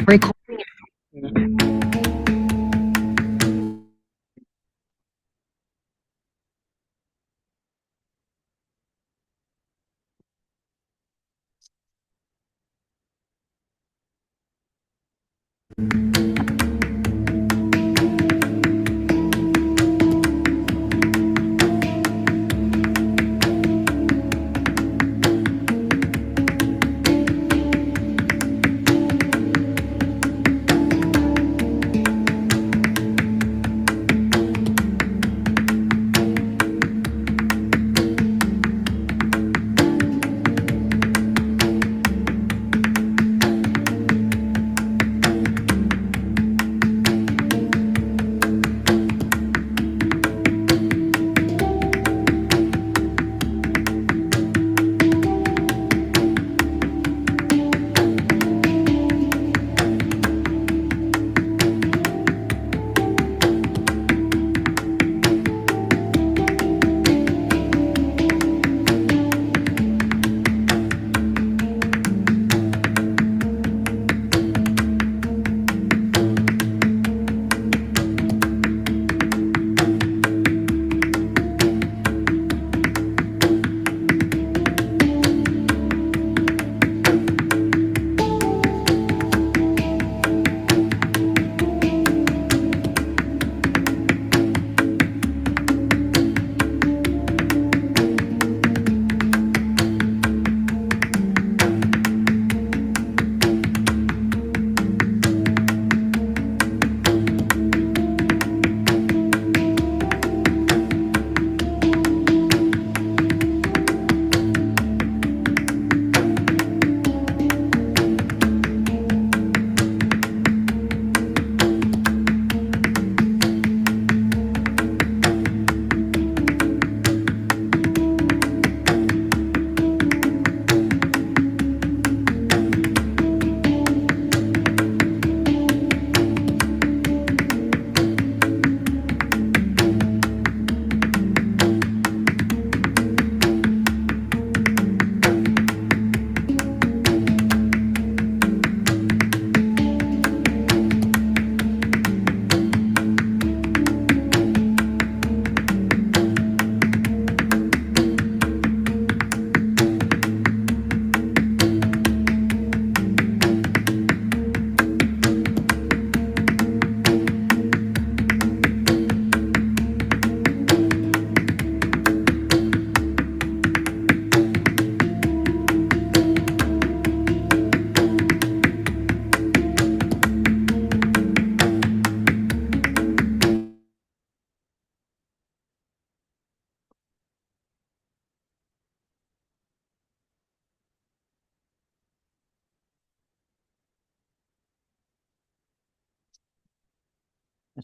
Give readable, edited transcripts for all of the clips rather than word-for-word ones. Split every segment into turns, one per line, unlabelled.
Recording.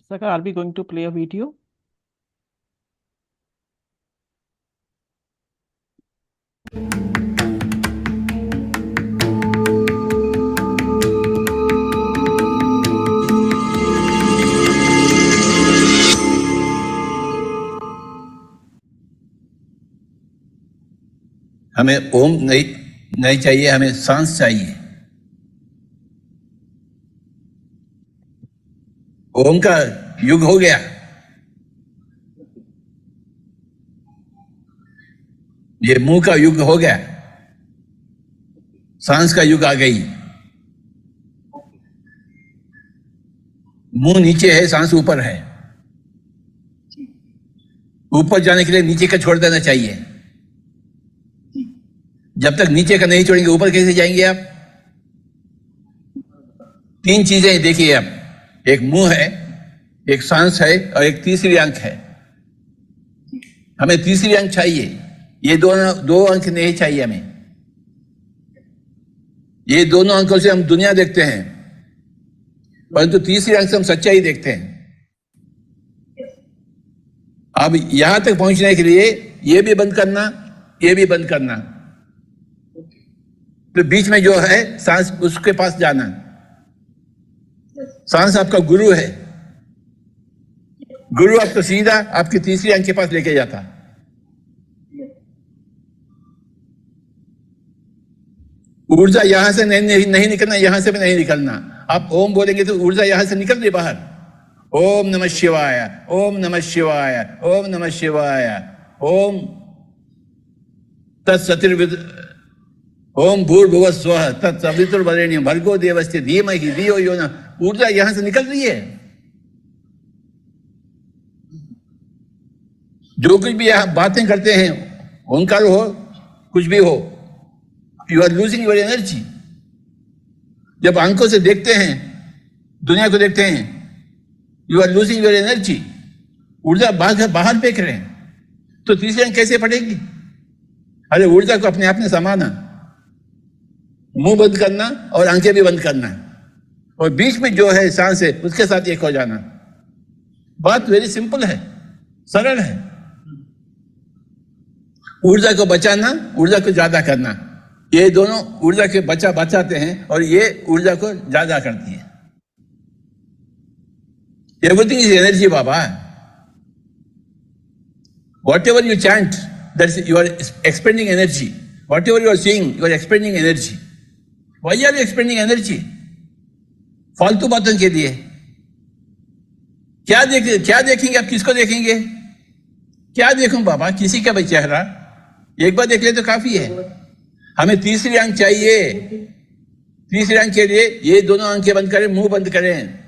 Saka, are we going to play a video?
हमें ओम नहीं चाहिए, हमें सांस चाहिए। ओम का युग हो गया, ये मुंह का युग हो गया, सांस का युग आ गई। मुंह नीचे है, सांस ऊपर है। ऊपर जाने के लिए नीचे का छोड़ देना चाहिए। जब तक नीचे का नहीं छोड़ेंगे ऊपर कैसे जाएंगे आप? तीन चीजें देखिए आप, एक मुंह है, एक सांस है और एक तीसरी अंक है। हमें तीसरी अंक चाहिए, ये दो अंक नहीं चाहिए हमें। ये दोनों अंकों से हम दुनिया देखते हैं, परंतु तीसरी अंक से हम सच्चाई देखते हैं। अब यहां तक पहुंचने के लिए ये भी बंद करना, ये भी बंद करना, तो बीच में जो है सांस, उसके पास जाना। सांस आपका गुरु है, गुरु आपको सीधा आपकी तीसरी अंक के पास लेके जाता। ऊर्जा यहां से नहीं निकलना, यहां से भी नहीं निकलना, आप ओम बोलेंगे तो ऊर्जा यहां से निकल रही बाहर। ओम नमः शिवाय, ओम नमः शिवाय, ओम नमः शिवाय, ओम तत्सवितुर्विद, ओम भूर्भुवः स्वः तत्सवितुर्वरेण्यं भर्गो देवस्य धीमहि धियो यो नः। ऊर्जा यहां से निकल रही है। जो कुछ भी यहां बातें करते हैं, ओंकार हो कुछ भी हो, you are losing your energy. जब आंखों से देखते हैं, दुनिया को देखते हैं, you are losing your energy. ऊर्जा बाहर फेंक रहे हैं, तो तीसरी आंख कैसे पड़ेगी? अरे ऊर्जा को अपने आप में समाना, मुंह बंद करना और आंखें भी बंद करना, और बीच में जो है सांस है उसके साथ एक हो जाना। बात वेरी सिंपल है, सरल है। ऊर्जा को बचाना, ऊर्जा को ज्यादा करना, ये दोनों ऊर्जा के बचाते हैं और ये ऊर्जा को ज्यादा करती है। Everything is energy Baba. Whatever you chant, you are expending energy. Whatever you are saying, you are expending energy. Why are you expending energy? फालतू बातों के लिए। क्या देखेंगे आप? किसको देखेंगे? क्या देखूं बाबा? किसी का भी चेहरा एक बार देख ले तो काफी है। हमें तीसरी आंख चाहिए। तीसरी आंख के लिए ये दोनों आंखें बंद करें, मुंह बंद करें।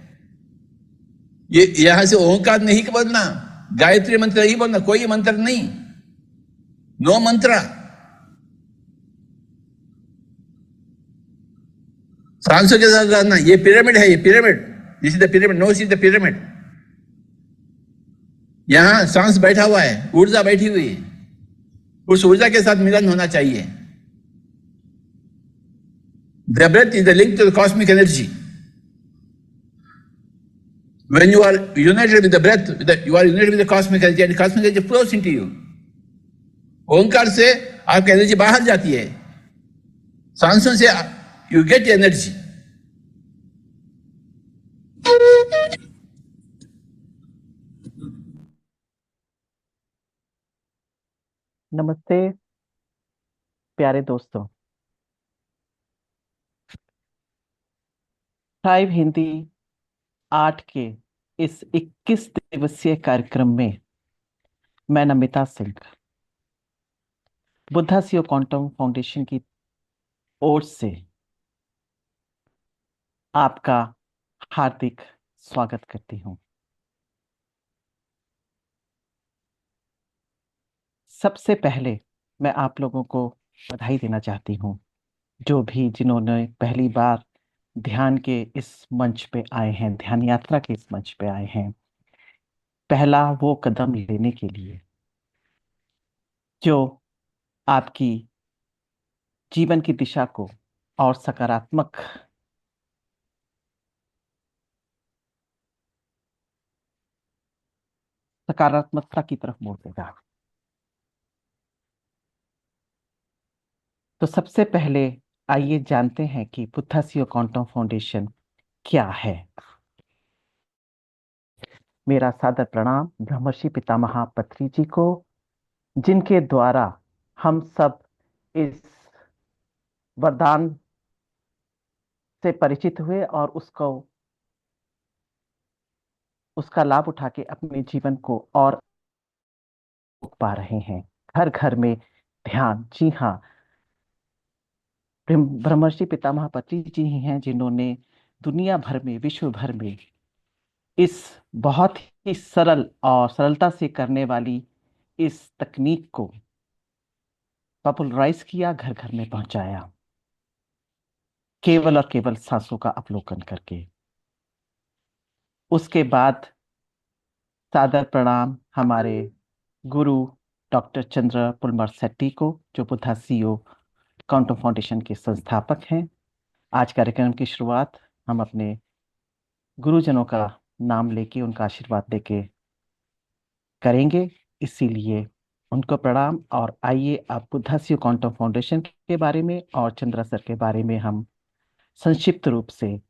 ये यहां से ओंकार नहीं बोलना, गायत्री मंत्र नहीं बोलना, कोई मंत्र नहीं, नो मंत्र। सांसों के साथ रहना। ये पिरामिड है, ये pyramid, this is the pyramid, no is the pyramid. यहां सांस बैठा हुआ है, ऊर्जा बैठी हुई है, उस ऊर्जा के साथ मिलन होना चाहिए। The breath is the link to the cosmic energy. When you are united with the breath, you are united with the cosmic energy, and cosmic energy flows into you. ओंकार से आपकी एनर्जी बाहर जाती है, सांसों से you get energy.
नमस्ते प्यारे दोस्तों। थ्राइव हिंदी 8 के इस 21 दिवसीय कार्यक्रम में मैं Namita Singh, Buddha CO quantum foundation की ओर से आपका हार्दिक स्वागत करती हूं। सबसे पहले मैं आप लोगों को बधाई देना चाहती हूं, जिन्होंने पहली बार ध्यान के इस मंच पे आए हैं, ध्यान यात्रा के इस मंच पे आए हैं, पहला वो कदम लेने के लिए जो आपकी जीवन की दिशा को और सकारात्मकता की तरफ मोड़ देगा। तो सबसे पहले आइए जानते हैं कि बुद्धा सीओ क्वांटम फाउंडेशन क्या है। मेरा सादर प्रणाम ब्रह्मर्षि पितामह पत्री जी को, जिनके द्वारा हम सब इस वरदान से परिचित हुए और उसका लाभ उठा के अपने जीवन को और पा रहे हैं। घर घर में ध्यान, जी हाँ, ब्रह्मर्षि पितामह पत्री जी ही हैं जिन्होंने दुनिया भर में, विश्व भर में इस बहुत ही सरल और सरलता से करने वाली इस तकनीक को पॉपुलराइज किया, घर घर में पहुंचाया, केवल और केवल सांसों का अवलोकन करके। उसके बाद सादर प्रणाम हमारे गुरु डॉक्टर चंद्र पुलमर सेट्टी को, जो बुद्धा सीओ क्वांटम फाउंडेशन के संस्थापक हैं। आज कार्यक्रम की शुरुआत हम अपने गुरुजनों का नाम लेके, उनका आशीर्वाद लेके करेंगे, इसीलिए उनको प्रणाम। और आइए अब बुद्धा सीओ क्वांटम फाउंडेशन के बारे में और चंद्रा सर के बारे में हम संक्षिप्त रूप से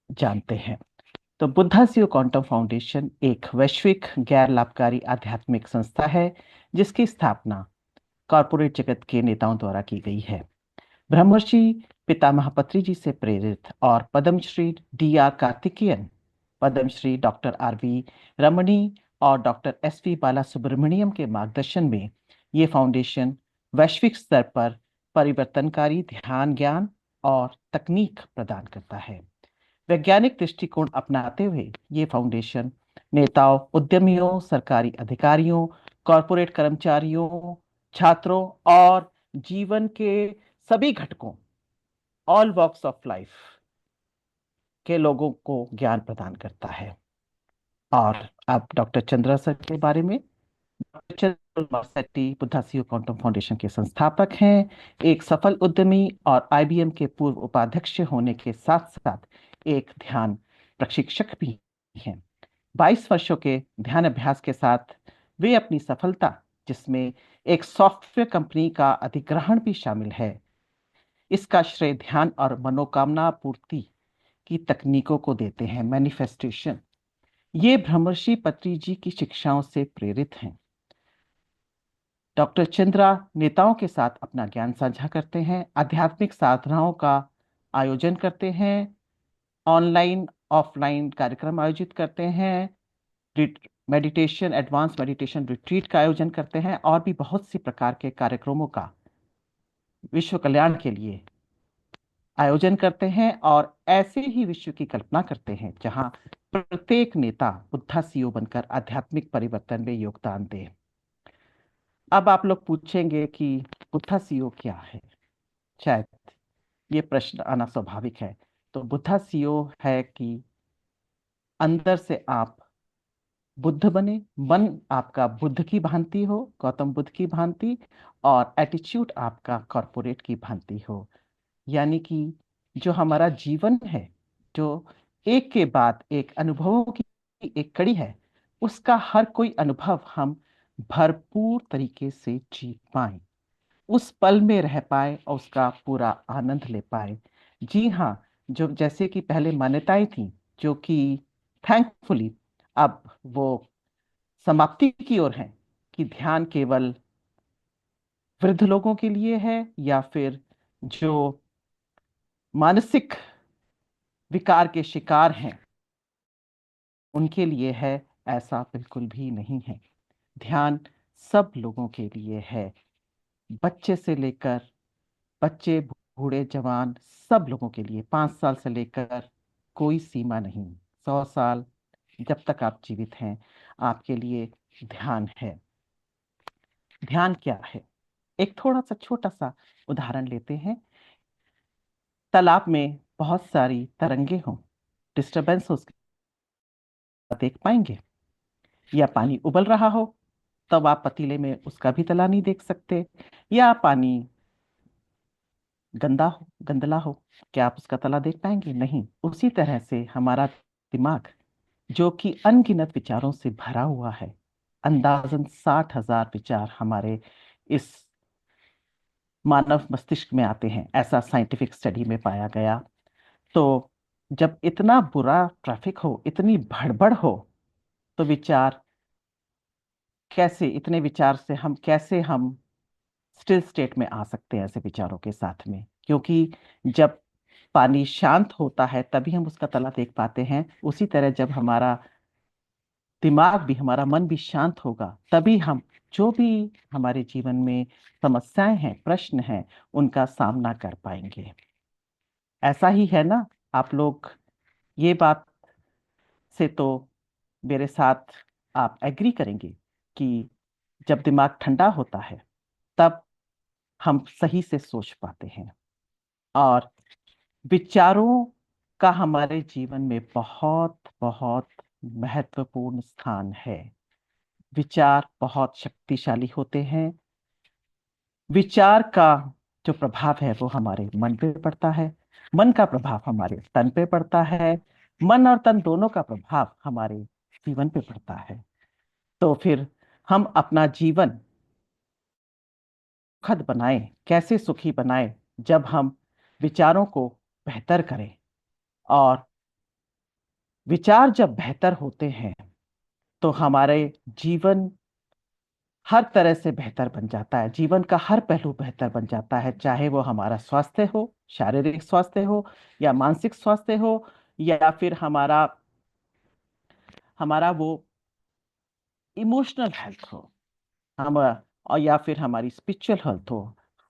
जानते हैं। तो बुद्धा सीओ क्वांटम फाउंडेशन एक वैश्विक गैर लाभकारी आध्यात्मिक संस्था है जिसकी स्थापना कॉरपोरेट जगत के नेताओं द्वारा की गई है। ब्रह्मर्षि पितामह पत्री जी से प्रेरित और Padmashri D.R. Karthikeyan, Padmashri doctor R.V. रमणी और डॉक्टर S.V. बालासुब्रमण्यम के मार्गदर्शन में ये फाउंडेशन वैश्विक स्तर पर परिवर्तनकारी ध्यान ज्ञान और तकनीक प्रदान करता है। वैज्ञानिक दृष्टिकोण अपनाते हुए ये फाउंडेशन नेताओं, उद्यमियों, सरकारी अधिकारियों, कॉरपोरेट कर्मचारियों, छात्रों और जीवन के सभी घटकों, ऑल वॉक्स ऑफ लाइफ के लोगों को ज्ञान प्रदान करता है। और अब डॉक्टर चंद्रा सर के बारे में। डॉक्टर मार्सेट्टी बुद्धासियो क्वांटम फाउंडेशन के संस्थापक हैं। एक सफल उद्यमी और IBM के पूर्व उपाध्यक्ष होने के साथ साथ एक ध्यान प्रशिक्षक भी हैं। 22 वर्षों के ध्यान अभ्यास के साथ वे अपनी सफलता, जिसमें एक सॉफ्टवेयर कंपनी का अधिग्रहण भी शामिल है, इसका श्रेय ध्यान और मनोकामना पूर्ति की तकनीकों को देते हैं, मैनिफेस्टेशन। ये ब्रह्मर्षि पत्री जी की शिक्षाओं से प्रेरित हैं। डॉक्टर चंद्रा नेताओं के साथ अपना ज्ञान साझा करते हैं, आध्यात्मिक साधनाओं का आयोजन करते हैं, ऑनलाइन ऑफलाइन कार्यक्रम आयोजित करते हैं, मेडिटेशन, एडवांस मेडिटेशन रिट्रीट का आयोजन करते हैं और भी बहुत सी प्रकार के कार्यक्रमों का विश्व कल्याण के लिए आयोजन करते हैं और ऐसे ही विश्व की कल्पना करते हैं जहां प्रत्येक नेता बुद्धा सीईओ बनकर आध्यात्मिक परिवर्तन में योगदान दे। अब आप लोग पूछेंगे कि बुद्धा सीईओ क्या है? शायद ये प्रश्न आना स्वाभाविक है। तो बुद्धा सीईओ है कि अंदर से आप बुद्ध बने, मन आपका बुद्ध की भांति हो, गौतम बुद्ध की भांति, और एटीट्यूड आपका कॉरपोरेट की भांति हो। यानी कि जो हमारा जीवन है, जो एक के बाद एक अनुभवों की एक कड़ी है, उसका हर कोई अनुभव हम भरपूर तरीके से जी पाए, उस पल में रह पाए और उसका पूरा आनंद ले पाए। जी हाँ, जो जैसे कि पहले मान्यताएं थी, जो कि थैंकफुली अब वो समाप्ति की ओर हैं, कि ध्यान केवल वृद्ध लोगों के लिए है या फिर जो मानसिक विकार के शिकार हैं उनके लिए है। ऐसा बिल्कुल भी नहीं है। ध्यान सब लोगों के लिए है, बच्चे से लेकर बच्चे, बूढ़े, जवान, सब लोगों के लिए। 5 साल से लेकर कोई सीमा नहीं, 100 साल, जब तक आप जीवित हैं आपके लिए ध्यान है। ध्यान क्या है? एक थोड़ा सा छोटा सा उदाहरण लेते हैं। तालाब में बहुत सारी तरंगे हों, डिस्टरबेंस हो, उसके देख पाएंगे? या पानी उबल रहा हो, तब आप पतीले में उसका भी तला नहीं देख सकते? या पानी गंदा हो, गंदला हो, क्या आप उसका तला देख पाएंगे? नहीं। उसी तरह से हमारा दिमाग, जो कि अनगिनत विचारों से भरा हुआ है, अंदाजन 60,000 विचार हमारे इस मानव मस्तिष्क में आते हैं, ऐसा साइंटिफिक स्टडी में पाया गया। तो जब इतना बुरा ट्रैफिक हो, इतनी भड़बड़ हो, तो विचार कैसे, इतने विचार से हम स्टिल स्टेट में आ सकते हैं ऐसे विचारों के साथ में? क्योंकि जब पानी शांत होता है तभी हम उसका तला देख पाते हैं। उसी तरह जब हमारा दिमाग भी, हमारा मन भी शांत होगा, तभी हम जो भी हमारे जीवन में समस्याएं हैं, प्रश्न हैं, उनका सामना कर पाएंगे। ऐसा ही है ना? आप लोग ये बात से तो मेरे साथ आप एग्री करेंगे कि जब दिमाग ठंडा होता है तब हम सही से सोच पाते हैं। और विचारों का हमारे जीवन में बहुत बहुत महत्वपूर्ण स्थान है। विचार बहुत शक्तिशाली होते हैं। विचार का जो प्रभाव है वो हमारे मन पे पड़ता है, मन का प्रभाव हमारे तन पे पड़ता है, मन और तन दोनों का प्रभाव हमारे जीवन पे पड़ता है। तो फिर हम अपना जीवन सुखद बनाएं, कैसे सुखी बनाएं? जब हम विचारों को बेहतर करें, और विचार जब बेहतर होते हैं तो हमारे जीवन हर तरह से बेहतर बन जाता है, जीवन का हर पहलू बेहतर बन जाता है, चाहे वो हमारा स्वास्थ्य हो, शारीरिक स्वास्थ्य हो, या मानसिक स्वास्थ्य हो, या फिर हमारा हमारा वो इमोशनल हेल्थ हो, हम और या फिर हमारी स्पिरिचुअल हेल्थ हो।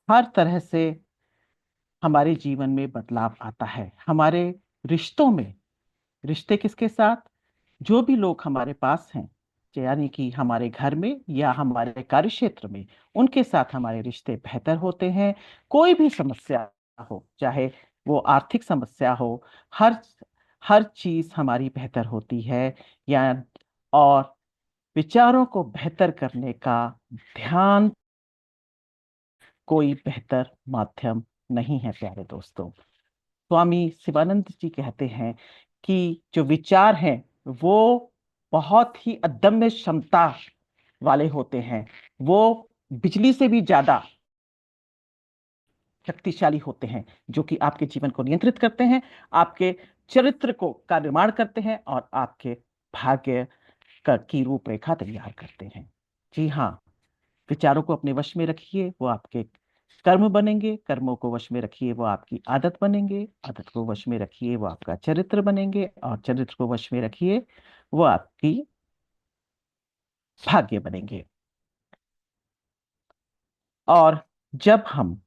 हर तरह से हमारे जीवन में बदलाव आता है। हमारे रिश्तों में, रिश्ते किसके साथ, जो भी लोग हमारे पास हैं, यानी कि हमारे घर में या हमारे कार्य क्षेत्र में, उनके साथ हमारे रिश्ते बेहतर होते हैं। कोई भी समस्या हो, चाहे वो आर्थिक समस्या हो, हर हर चीज हमारी बेहतर होती है। या और विचारों को बेहतर करने का ध्यान कोई बेहतर माध्यम नहीं है प्यारे दोस्तों। स्वामी शिवानंद जी कहते हैं कि जो विचार हैं वो बहुत ही अदम्य क्षमता वाले होते हैं। वो बिजली से भी ज्यादा शक्तिशाली होते हैं, जो कि आपके जीवन को नियंत्रित करते हैं, आपके चरित्र को का निर्माण करते हैं, और आपके भाग्य की रूपरेखा तैयार करते हैं। जी हाँ, विचारों को अपने वश में रखिए, वो आपके कर्म बनेंगे, कर्मों को वश में रखिए, वो आपकी आदत बनेंगे, आदत को वश में रखिए, वो आपका चरित्र बनेंगे, और चरित्र को वश में रखिए, वो आपकी भाग्य बनेंगे। और जब हम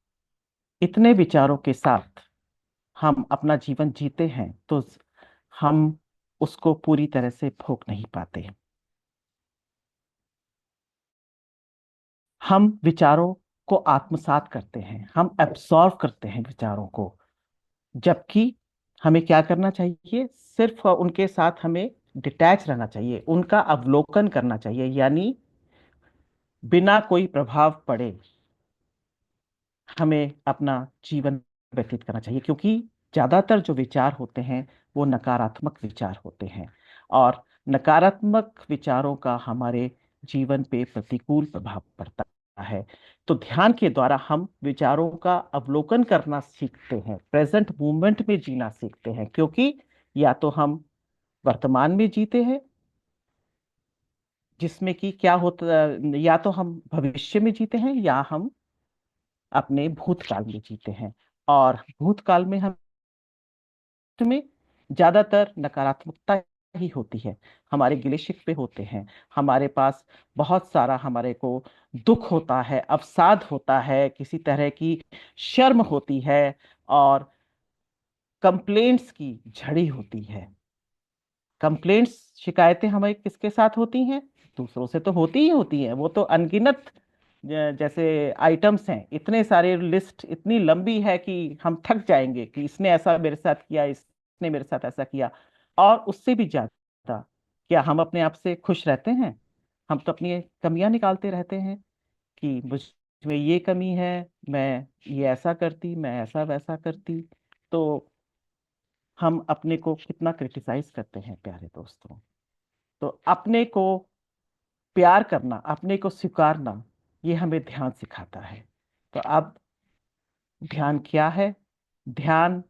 इतने विचारों के साथ हम अपना जीवन जीते हैं तो हम उसको पूरी तरह से भोग नहीं पाते। हम विचारों को आत्मसात करते हैं, हम एब्सॉर्व करते हैं विचारों को, जबकि हमें क्या करना चाहिए, सिर्फ उनके साथ हमें डिटैच रहना चाहिए, उनका अवलोकन करना चाहिए, यानी बिना कोई प्रभाव पड़े हमें अपना जीवन व्यतीत करना चाहिए। क्योंकि ज्यादातर जो विचार होते हैं वो नकारात्मक विचार होते हैं, और नकारात्मक विचारों का हमारे जीवन पे प्रतिकूल प्रभाव पड़ता है। तो ध्यान के द्वारा हम विचारों का अवलोकन करना सीखते हैं, प्रेजेंट मोमेंट में जीना सीखते हैं। क्योंकि या तो हम वर्तमान में जीते हैं, जिसमें कि क्या होता, या तो हम भविष्य में जीते हैं, या हम अपने भूतकाल में जीते हैं। और भूतकाल में हम में ज्यादातर नकारात्मकता ही होती है, हमारे गिले शिकवे होते हैं, हमारे पास बहुत सारा हमारे को दुख होता है, अवसाद होता है, किसी तरह की शर्म होती है, और कंप्लेंट्स की झड़ी होती है। कंप्लेंट्स, शिकायतें हमें किसके साथ होती हैं, दूसरों से तो होती ही होती हैं, वो तो अनगिनत जैसे आइटम्स हैं, इतने सारे लिस्ट इतनी लंबी है कि हम थक जाएंगे कि इसने ऐसा मेरे साथ किया, इसने मेरे साथ ऐसा किया। और उससे भी ज्यादा, क्या हम अपने आप से खुश रहते हैं? हम तो अपनी कमियां निकालते रहते हैं कि मुझ में ये कमी है, मैं ये ऐसा करती, मैं ऐसा वैसा करती। तो हम अपने को कितना क्रिटिसाइज करते हैं प्यारे दोस्तों। तो अपने को प्यार करना, अपने को स्वीकारना, ये हमें ध्यान सिखाता है। तो अब ध्यान क्या है? ध्यान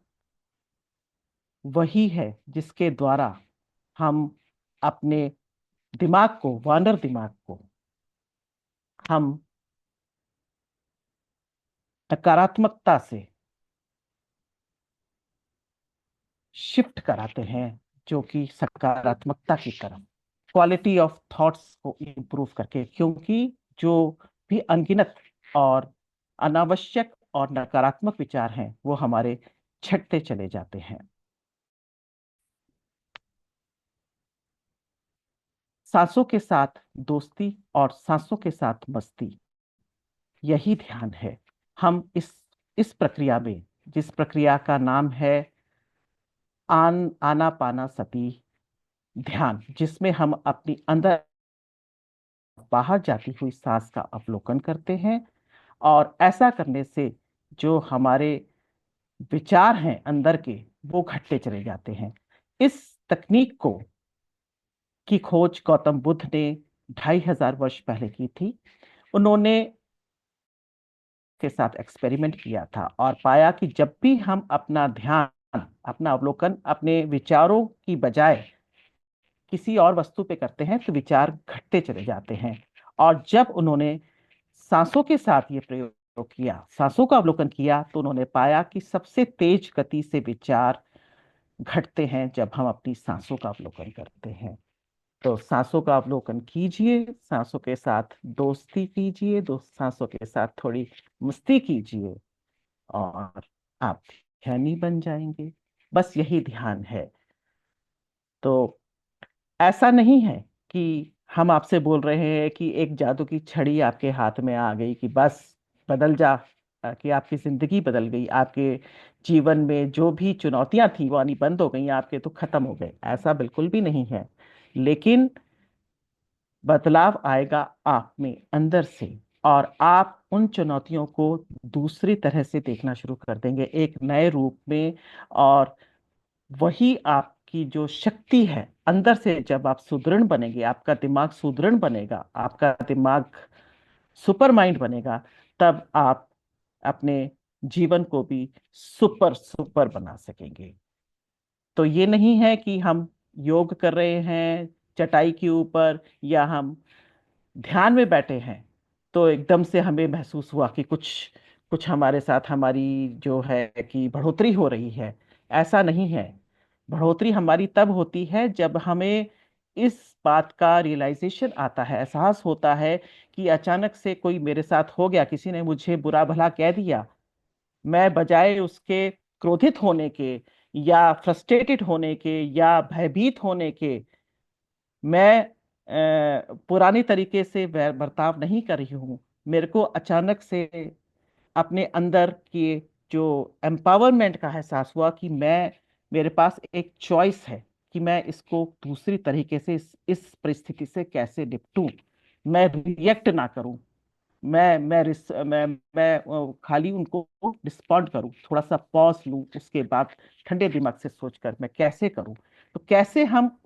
वही है जिसके द्वारा हम अपने दिमाग को, वानर दिमाग को, हम नकारात्मकता से शिफ्ट कराते हैं, जो कि सकारात्मकता की तरफ, क्वालिटी ऑफ थॉट्स को इंप्रूव करके। क्योंकि जो भी अनगिनत और अनावश्यक और नकारात्मक विचार हैं वो हमारे छटते चले जाते हैं। सांसों के साथ दोस्ती और सांसों के साथ मस्ती, यही ध्यान है। हम इस प्रक्रिया में, जिस प्रक्रिया का नाम है आना पाना सती ध्यान, जिसमें हम अपनी अंदर बाहर जाती हुई सांस का अवलोकन करते हैं, और ऐसा करने से जो हमारे विचार हैं अंदर के, वो घटते चले जाते हैं। इस तकनीक को की खोज गौतम बुद्ध ने 2500 वर्ष पहले की थी। उन्होंने के साथ एक्सपेरिमेंट किया था और पाया कि जब भी हम अपना ध्यान, अपना अवलोकन अपने विचारों की बजाय किसी और वस्तु पे करते हैं तो विचार घटते चले जाते हैं। और जब उन्होंने सांसों के साथ ये प्रयोग किया, सांसों का अवलोकन किया, तो उन्होंने पाया कि सबसे तेज गति से विचार घटते हैं जब हम अपनी सांसों का अवलोकन करते हैं। तो सांसों का अवलोकन कीजिए, सांसों के साथ दोस्ती कीजिए, सांसों के साथ थोड़ी मस्ती कीजिए, और आप ध्यानी बन जाएंगे। बस यही ध्यान है। तो ऐसा नहीं है कि हम आपसे बोल रहे हैं कि एक जादू की छड़ी आपके हाथ में आ गई कि बस बदल जा, कि आपकी जिंदगी बदल गई, आपके जीवन में जो भी चुनौतियां थी वो आनी बंद हो गई, आपके तो खत्म हो गए। ऐसा बिल्कुल भी नहीं है। लेकिन बदलाव आएगा आप में अंदर से, और आप उन चुनौतियों को दूसरी तरह से देखना शुरू कर देंगे, एक नए रूप में। और वही आपकी जो शक्ति है अंदर से, जब आप सुदृढ़ बनेंगे, आपका दिमाग सुदृढ़ बनेगा, आपका दिमाग सुपर माइंड बनेगा, तब आप अपने जीवन को भी सुपर सुपर बना सकेंगे। तो ये नहीं है कि हम योग कर रहे हैं चटाई के ऊपर, या हम ध्यान में बैठे हैं तो एकदम से हमें महसूस हुआ कि कुछ कुछ हमारे साथ, हमारी जो है कि बढ़ोतरी हो रही है। ऐसा नहीं है। बढ़ोतरी हमारी तब होती है जब हमें इस बात का रियलाइजेशन आता है, एहसास होता है कि अचानक से कोई मेरे साथ हो गया, किसी ने मुझे बुरा भला कह दिया। मैं बजाय उसके क्रोधित होने के, या फ्रस्ट्रेटेड होने के, या भयभीत होने के, मैं पुरानी तरीके से बर्ताव नहीं कर रही हूँ। मेरे को अचानक से अपने अंदर की जो एम्पावरमेंट का एहसास हुआ कि मैं, मेरे पास एक चॉइस है कि मैं इसको दूसरी तरीके से, इस परिस्थिति से कैसे निपटूं। मैं रिएक्ट ना करूं, मैं खाली उनको रिस्पॉन्ड करूं, थोड़ा सा पॉज लूं, उसके बाद ठंडे दिमाग से सोचकर मैं कैसे करूं। तो कैसे हम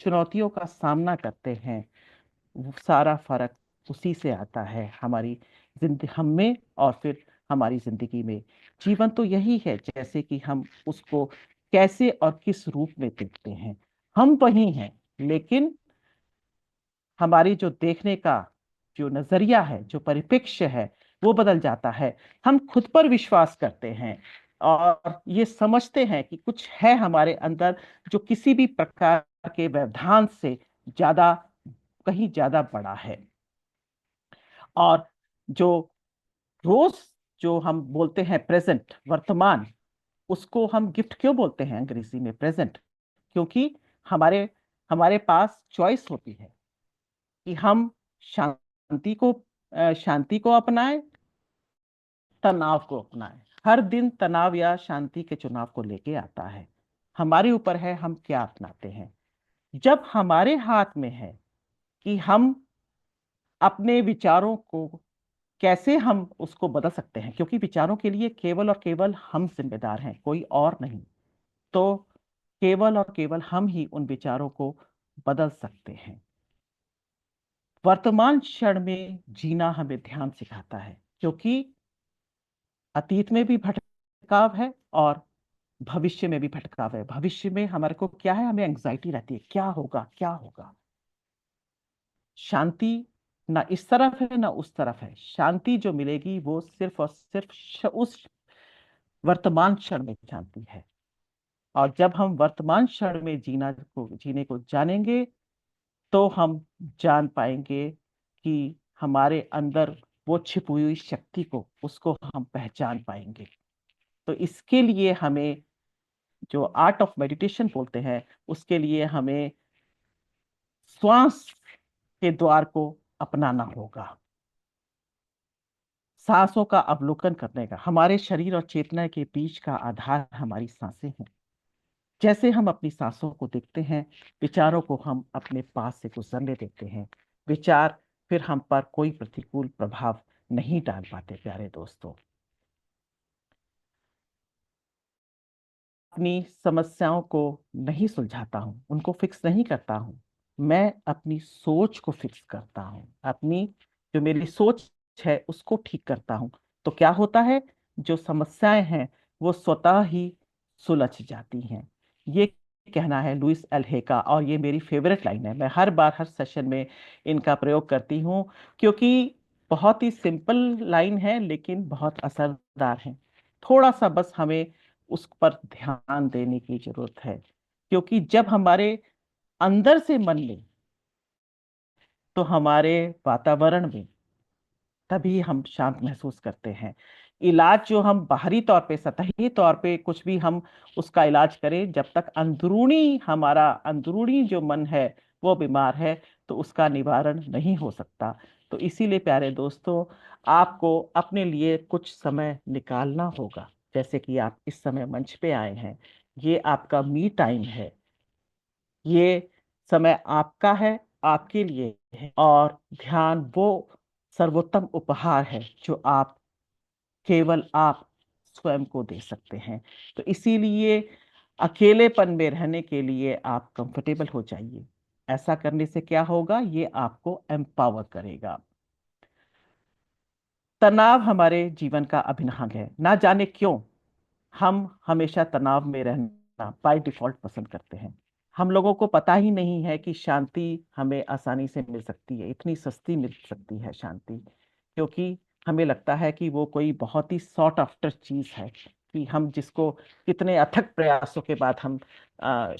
चुनौतियों का सामना करते हैं, वो सारा फर्क उसी से आता है, हमारी जिंदगी हम में और फिर हमारी जिंदगी में। जीवन तो यही है, जैसे कि हम उसको कैसे और किस रूप में देखते हैं। हम वही हैं, लेकिन हमारी जो देखने का जो नजरिया है, जो परिप्रेक्ष्य है, वो बदल जाता है। हम खुद पर विश्वास करते हैं और ये समझते हैं कि कुछ है हमारे अंदर जो किसी भी प्रकार के व्यवधान से ज्यादा, कहीं ज्यादा बड़ा है। और जो रोज, जो हम बोलते हैं प्रेजेंट, वर्तमान, उसको हम गिफ्ट क्यों बोलते हैं अंग्रेजी में, प्रेजेंट? क्योंकि हमारे हमारे पास चॉइस होती है कि हम शांति को अपनाएं, तनाव को अपनाएं। हर दिन तनाव या शांति के चुनाव को लेके आता है। हमारे ऊपर है हम क्या अपनाते हैं। जब हमारे हाथ में है कि हम अपने विचारों को कैसे हम उसको बदल सकते हैं, क्योंकि विचारों के लिए केवल और केवल हम जिम्मेदार हैं, कोई और नहीं। तो केवल और केवल हम ही उन विचारों को बदल सकते हैं। वर्तमान क्षण में जीना हमें ध्यान सिखाता है, क्योंकि अतीत में भी भटकाव है और भविष्य में भी भटकाव है। भविष्य में हमारे को क्या है, हमें एंग्जाइटी रहती है, क्या होगा क्या होगा। शांति ना इस तरफ है ना उस तरफ है। शांति जो मिलेगी वो सिर्फ और सिर्फ उस वर्तमान क्षण में शांति है। और जब हम वर्तमान क्षण में जीने को जानेंगे, तो हम जान पाएंगे कि हमारे अंदर वो छिपी हुई शक्ति को, उसको हम पहचान पाएंगे। तो इसके लिए हमें, जो आर्ट ऑफ मेडिटेशन बोलते हैं, उसके लिए हमें श्वास के द्वार को अपनाना होगा। सांसों का अवलोकन करने का, हमारे शरीर और चेतना के बीच का आधार हमारी सांसें हैं। जैसे हम अपनी सांसों को देखते हैं, विचारों को हम अपने पास से गुजरने देते हैं। विचार फिर हम पर कोई प्रतिकूल प्रभाव नहीं डाल पाते। प्यारे दोस्तों, अपनी समस्याओं को नहीं सुलझाता हूं, उनको फिक्स नहीं करता हूं। मैं अपनी सोच को फिक्स करता हूं, अपनी जो मेरी सोच है उसको ठीक करता हूं। तो क्या होता है, जो समस्याएं हैं वो स्वतः ही सुलझ जाती हैं। ये कहना है लुइस एलहे का, और ये मेरी फेवरेट लाइन है। मैं हर बार हर सेशन में इनका प्रयोग करती हूँ, क्योंकि बहुत ही सिंपल लाइन है लेकिन बहुत असरदार है। थोड़ा सा बस हमें उस पर ध्यान देने की जरूरत है, क्योंकि जब हमारे अंदर से मन ले तो हमारे वातावरण में तभी हम शांत महसूस करते हैं। इलाज जो हम बाहरी तौर पे, सतही तौर पे कुछ भी हम उसका इलाज करें, जब तक अंदरूनी, हमारा अंदरूनी जो मन है वो बीमार है, तो उसका निवारण नहीं हो सकता। तो इसीलिए प्यारे दोस्तों, आपको अपने लिए कुछ समय निकालना होगा। जैसे कि आप इस समय मंच पे आए हैं, ये आपका मी टाइम है, ये समय आपका है, आपके लिए है। और ध्यान वो सर्वोत्तम उपहार है जो आप, केवल आप स्वयं को दे सकते हैं। तो इसीलिए अकेलेपन में रहने के लिए आप कंफर्टेबल हो जाइए। ऐसा करने से क्या होगा, ये आपको एम्पावर करेगा। तनाव हमारे जीवन का अभिन्न अंग है। ना जाने क्यों हम हमेशा तनाव में रहना बाय डिफॉल्ट पसंद करते हैं। हम लोगों को पता ही नहीं है कि शांति हमें आसानी से मिल सकती है, इतनी सस्ती मिल सकती है शांति, क्योंकि हमें लगता है कि वो कोई बहुत ही सॉट आफ्टर चीज है, कि हम जिसको कितने अथक प्रयासों के बाद हम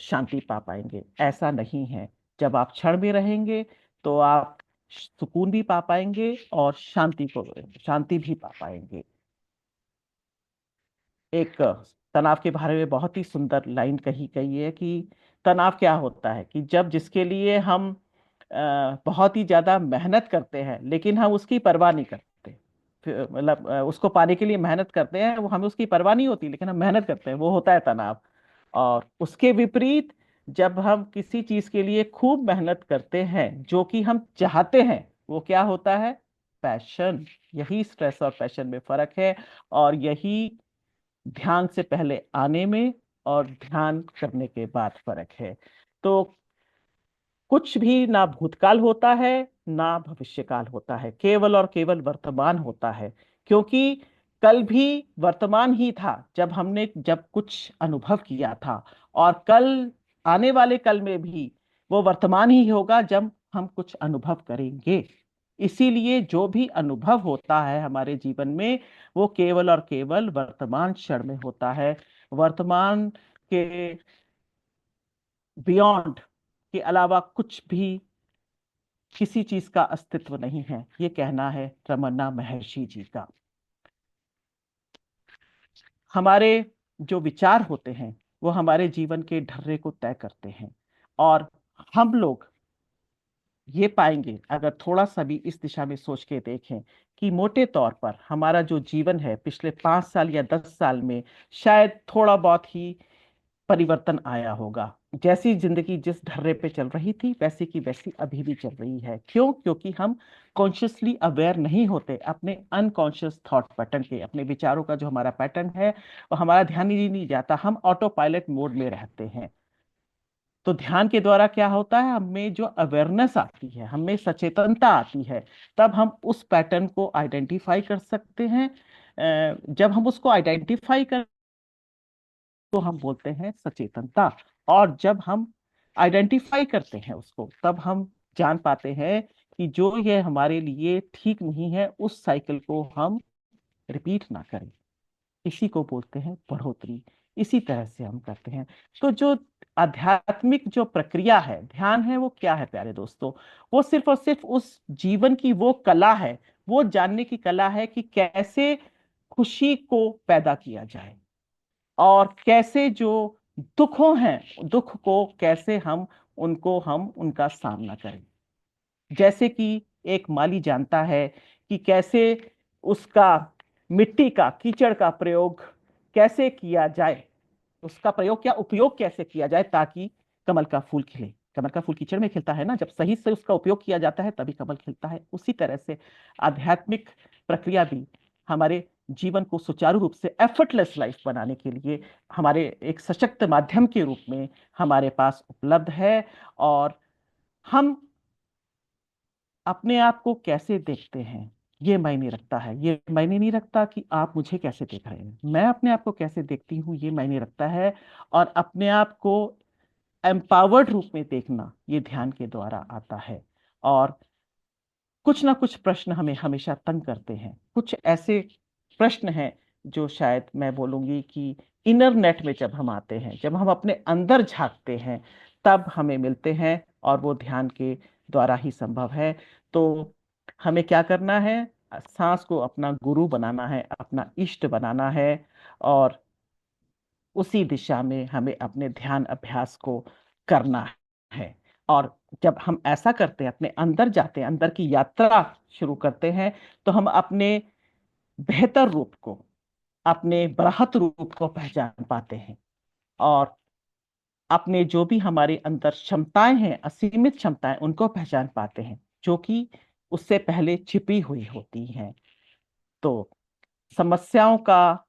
शांति पा पाएंगे। ऐसा नहीं है। जब आप क्षण में रहेंगे तो आप सुकून भी पा पाएंगे और शांति भी पा पाएंगे। एक तनाव के बारे में बहुत ही सुंदर लाइन कही गई है कि तनाव क्या होता है, कि जब जिसके लिए हम बहुत ही ज्यादा मेहनत करते हैं लेकिन हम उसकी परवाह नहीं करते। मतलब उसको पाने के लिए मेहनत करते हैं, वो हमें उसकी परवाह नहीं होती लेकिन हम मेहनत करते हैं, वो होता है तनाव। और उसके विपरीत, जब हम किसी चीज के लिए खूब मेहनत करते हैं जो कि हम चाहते हैं, वो क्या होता है, पैशन। यही स्ट्रेस और पैशन में फर्क है, और यही ध्यान से पहले आने में और ध्यान करने के बाद फर्क है। तो कुछ भी ना भूतकाल होता है ना भविष्यकाल होता है, केवल और केवल वर्तमान होता है। क्योंकि कल भी वर्तमान ही था जब कुछ अनुभव किया था, और कल, आने वाले कल में भी वो वर्तमान ही होगा जब हम कुछ अनुभव करेंगे। इसीलिए जो भी अनुभव होता है हमारे जीवन में, वो केवल और केवल वर्तमान क्षण में होता है। वर्तमान के बियॉन्ड के अलावा कुछ भी, किसी चीज का अस्तित्व नहीं है। ये कहना है रमन्ना महर्षि जी का। हमारे जो विचार होते हैं वो हमारे जीवन के ढर्रे को तय करते हैं। और हम लोग ये पाएंगे, अगर थोड़ा सा भी इस दिशा में सोच के देखें, कि मोटे तौर पर हमारा जो जीवन है पिछले 5 साल या 10 साल में शायद थोड़ा बहुत ही परिवर्तन आया होगा। जैसी जिंदगी जिस ढर्रे पे चल रही थी वैसी की वैसी अभी भी चल रही है। क्यों? क्योंकि हम कॉन्शियसली अवेयर नहीं होते अपने अनकॉन्शियस थॉट पैटर्न के, अपने विचारों का जो हमारा पैटर्न है वो हमारा ध्यान ही नहीं जाता, हम ऑटो पायलट मोड में रहते हैं। तो ध्यान के द्वारा क्या होता है, हमें जो अवेयरनेस आती है, हमें सचेतनता आती है, तब हम उस पैटर्न को आइडेंटिफाई कर सकते हैं। जब हम उसको आइडेंटिफाई कर, तो हम बोलते हैं सचेतनता। और जब हम आइडेंटिफाई करते हैं उसको, तब हम जान पाते हैं कि जो ये हमारे लिए ठीक नहीं है, उस साइकिल को हम रिपीट ना करें। इसी को बोलते हैं बढ़ोतरी। इसी तरह से हम करते हैं। तो जो आध्यात्मिक जो प्रक्रिया है, ध्यान है, वो क्या है प्यारे दोस्तों, वो सिर्फ और सिर्फ उस जीवन की वो कला है, वो जानने की कला है कि कैसे खुशी को पैदा किया जाए, और कैसे जो दुखों हैं, दुख को कैसे हम उनका सामना करें। जैसे कि एक माली जानता है कि कैसे उसका मिट्टी का, कीचड़ का प्रयोग कैसे किया जाए, उसका प्रयोग क्या, उपयोग कैसे किया जाए ताकि कमल का फूल खिले। कमल का फूल कीचड़ में खिलता है ना, जब सही से उसका उपयोग किया जाता है तभी कमल खिलता है। उसी तरह से आध्यात्मिक प्रक्रिया भी हमारे जीवन को सुचारू रूप से एफर्टलेस लाइफ बनाने के लिए हमारे एक सशक्त माध्यम के रूप में हमारे पास उपलब्ध है। और हम अपने आप को कैसे देखते हैं ये मायने रखता है। ये मायने नहीं रखता कि आप मुझे कैसे देख रहे हैं। मैं अपने आप को कैसे देखती हूँ ये मायने रखता है। और अपने आप को एम्पावर्ड रूप में देखना, ये ध्यान के द्वारा आता है। और कुछ ना कुछ प्रश्न हमें हमेशा तंग करते हैं, कुछ ऐसे प्रश्न हैं जो शायद मैं बोलूंगी कि इनर नेट में जब हम आते हैं, जब हम अपने अंदर झांकते हैं, तब हमें मिलते हैं, और वो ध्यान के द्वारा ही संभव है। तो हमें क्या करना है? सांस को अपना गुरु बनाना है, अपना इष्ट बनाना है, और उसी दिशा में हमें अपने ध्यान अभ्यास को करना है। और जब हम ऐसा करते हैं, अपने अंदर जाते हैं, अंदर की यात्रा शुरू करते हैं, तो हम अपने बेहतर रूप को, अपने बृहत रूप को पहचान पाते हैं, और अपने जो भी हमारे अंदर क्षमताएं हैं, असीमित क्षमताएं, उनको पहचान पाते हैं, जो कि उससे पहले छिपी हुई होती हैं। तो समस्याओं का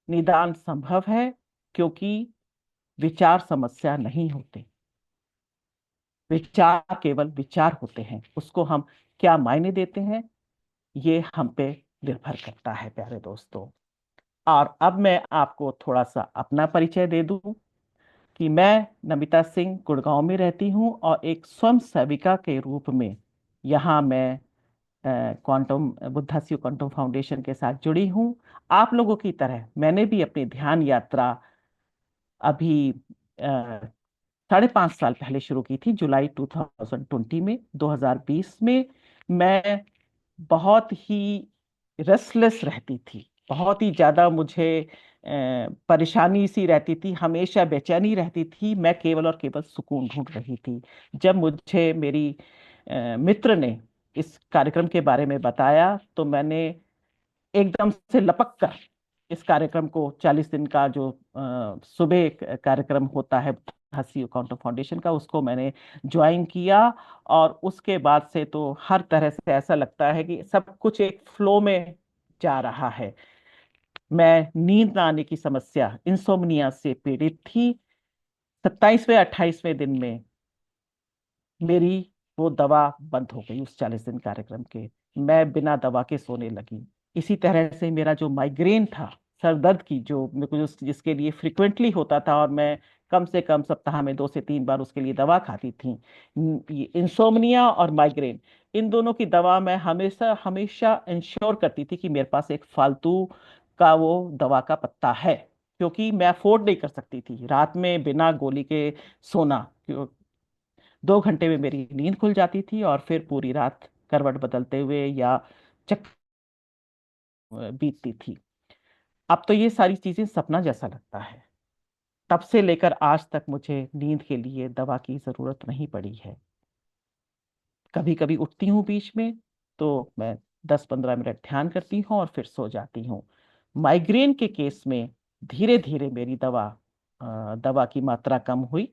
निदान संभव है, क्योंकि विचार समस्या नहीं होते। विचार केवल विचार होते हैं, उसको हम क्या मायने देते हैं, ये हम पे निर्भर करता है प्यारे दोस्तों। और अब मैं आपको थोड़ा सा अपना परिचय दे दूं कि मैं नमिता सिंह गुड़गांव में रहती हूं, और एक स्वयं सेविका के रूप में यहाँ मैं क्वांटम बुद्धासियो क्वांटम फाउंडेशन के साथ जुड़ी हूँ। आप लोगों की तरह मैंने भी अपनी ध्यान यात्रा अभी 5.5 साल पहले शुरू की थी, जुलाई 2020 में, 2020 में। मैं बहुत ही रेस्टलेस रहती थी, बहुत ही ज्यादा मुझे परेशानी सी रहती थी, हमेशा बेचैनी रहती थी, मैं केवल और केवल सुकून ढूंढ रही थी। जब मुझे मेरी मित्र ने इस कार्यक्रम के बारे में बताया, तो मैंने एकदम से लपक कर इस कार्यक्रम को, 40 दिन का जो सुबह एक कार्यक्रम होता है हसी काउंटर फाउंडेशन का, उसको मैंने ज्वाइन किया। और उसके बाद से तो हर तरह से ऐसा लगता है कि सब कुछ एक फ्लो में जा रहा है। मैं नींद ना आने की समस्या, इंसोम्निया से पीड़ित थी। 27वें 28वें दिन में मेरी वो दवा बंद हो गई, उस 40 दिन कार्यक्रम के। मैं बिना दवा के सोने लगी। इसी तरह से मेरा जो माइग्रेन था, सर दर्द की, जो मेरे को जिसके लिए फ्रिक्वेंटली होता था, और मैं कम से कम सप्ताह में 2 से 3 बार उसके लिए दवा खाती थी, ये इंसोम्निया और माइग्रेन, इन दोनों की दवा मैं हमेशा हमेशा इंश्योर करती थी कि मेरे पास एक फालतू का वो दवा का पत्ता है, क्योंकि मैं अफोर्ड नहीं कर सकती थी रात में बिना गोली के सोना। 2 घंटे में मेरी नींद खुल जाती थी, और फिर पूरी रात करवट बदलते हुए या चक बीतती थी। अब तो ये सारी चीजें सपना जैसा लगता है। तब से लेकर आज तक मुझे नींद के लिए दवा की जरूरत नहीं पड़ी है। कभी कभी उठती हूँ बीच में, तो मैं 10-15 मिनट ध्यान करती हूँ और फिर सो जाती हूँ। माइग्रेन के केस में धीरे धीरे मेरी दवा की मात्रा कम हुई,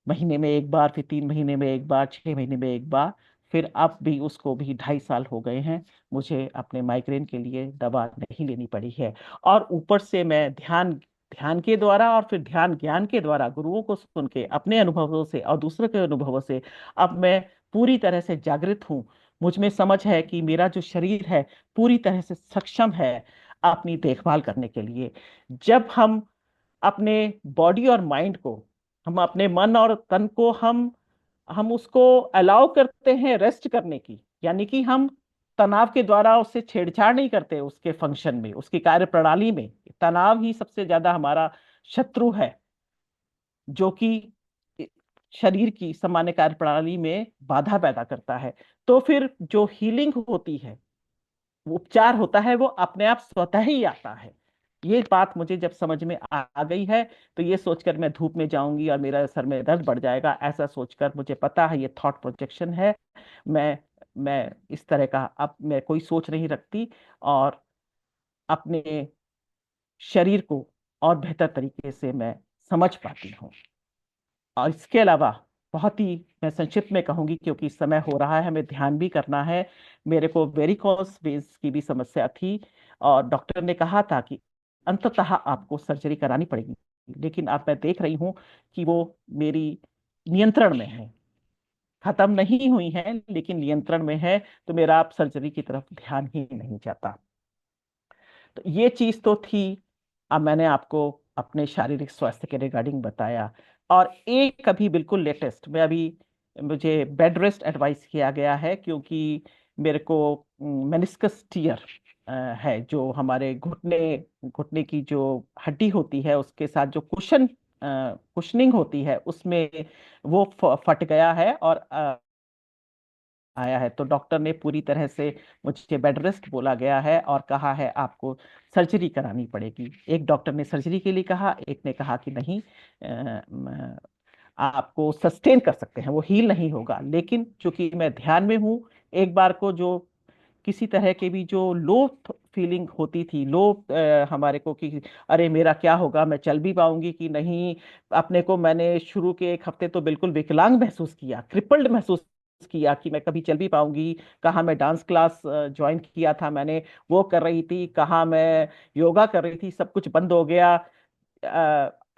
महीने में एक बार, फिर 3 महीने में एक बार, 6 महीने में एक बार, फिर अब भी उसको भी 2.5 साल हो गए हैं, मुझे अपने माइग्रेन के लिए दवा नहीं लेनी पड़ी है। और ऊपर से मैं ध्यान ध्यान के द्वारा, और फिर ध्यान ज्ञान के द्वारा, गुरुओं को सुन के, अपने अनुभवों से और दूसरों के अनुभवों से, अब मैं पूरी तरह से जागृत हूँ। मुझ में समझ है कि मेरा जो शरीर है पूरी तरह से सक्षम है अपनी देखभाल करने के लिए। जब हम अपने बॉडी और माइंड को, हम अपने मन और तन को, हम उसको अलाउ करते हैं रेस्ट करने की, यानी कि हम तनाव के द्वारा उससे छेड़छाड़ नहीं करते, उसके फंक्शन में, उसकी कार्य प्रणाली में। तनाव ही सबसे ज्यादा हमारा शत्रु है, जो कि शरीर की सामान्य कार्य प्रणाली में बाधा पैदा करता है। तो फिर जो हीलिंग होती है, वो उपचार होता है, वो अपने आप स्वतः ही आता है। ये बात मुझे जब समझ में आ गई है, तो ये सोचकर मैं धूप में जाऊंगी और मेरा सर में दर्द बढ़ जाएगा, ऐसा सोचकर मुझे पता है ये थॉट प्रोजेक्शन है। मैं मैं इस तरह का अब मैं कोई सोच नहीं रखती, और अपने शरीर को और बेहतर तरीके से मैं समझ पाती हूँ। और इसके अलावा बहुत ही मैं संक्षिप्त में कहूंगी, क्योंकि समय हो रहा है, हमें ध्यान भी करना है। मेरे को वेरिकोस वेन्स की भी समस्या थी, और डॉक्टर ने कहा था कि अंततः आपको सर्जरी करानी पड़ेगी, लेकिन अब मैं देख रही हूँ कि वो मेरी नियंत्रण में है, खत्म नहीं हुई है लेकिन नियंत्रण में है। तो मेरा अब सर्जरी की तरफ ध्यान ही नहीं जाता। तो ये चीज तो थी। अब मैंने आपको अपने शारीरिक स्वास्थ्य के रिगार्डिंग बताया। और एक अभी बिल्कुल लेटेस्ट में अभी मुझे बेड रेस्ट एडवाइस किया गया है, क्योंकि मेरे को मेनिस्कस टीयर है, जो हमारे घुटने घुटने की जो हड्डी होती है उसके साथ जो कुशनिंग होती है उसमें वो फट गया है और आया है। तो डॉक्टर ने पूरी तरह से मुझे बेड रेस्ट बोला गया है और कहा है आपको सर्जरी करानी पड़ेगी। एक डॉक्टर ने सर्जरी के लिए कहा, एक ने कहा कि नहीं, आपको सस्टेन कर सकते हैं, वो हील नहीं होगा। लेकिन चूंकि मैं ध्यान में हूँ, एक बार को जो किसी तरह के भी जो लो फीलिंग होती थी, लो हमारे को कि अरे मेरा क्या होगा, मैं चल भी पाऊंगी कि नहीं, अपने को मैंने शुरू के एक हफ्ते तो बिल्कुल विकलांग महसूस किया, क्रिपल्ड महसूस किया कि मैं कभी चल भी पाऊंगी। कहाँ मैं डांस क्लास ज्वाइन किया था मैंने, वो कर रही थी, कहाँ मैं योगा कर रही थी, सब कुछ बंद हो गया।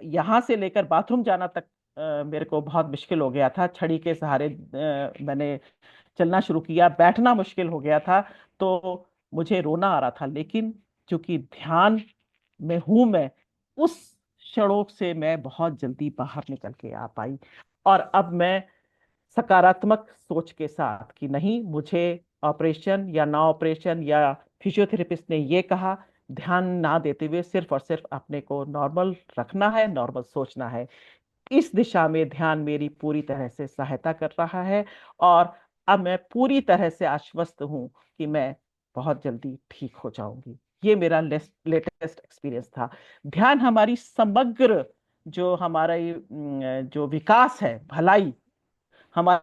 यहाँ से लेकर बाथरूम जाना तक मेरे को बहुत मुश्किल हो गया था। छड़ी के सहारे मैंने चलना शुरू किया, बैठना मुश्किल हो गया था। तो मुझे रोना आ रहा था, लेकिन चूंकि ध्यान में हूं मैं, उस क्षणों से मैं बहुत जल्दी बाहर निकल के आ पाई। और अब मैं सकारात्मक सोच के साथ कि नहीं, मुझे ऑपरेशन या ना ऑपरेशन या फिजियोथेरेपिस्ट ने ये कहा, ध्यान ना देते हुए सिर्फ और सिर्फ अपने को नॉर्मल रखना है, नॉर्मल सोचना है। इस दिशा में ध्यान मेरी पूरी तरह से सहायता कर रहा है। और अब मैं पूरी तरह से आश्वस्त हूं कि मैं बहुत जल्दी ठीक हो जाऊंगी। ये मेरा लेटेस्ट एक्सपीरियंस था। ध्यान हमारी समग्र जो हमारा ये, जो विकास है, भलाई, हमारा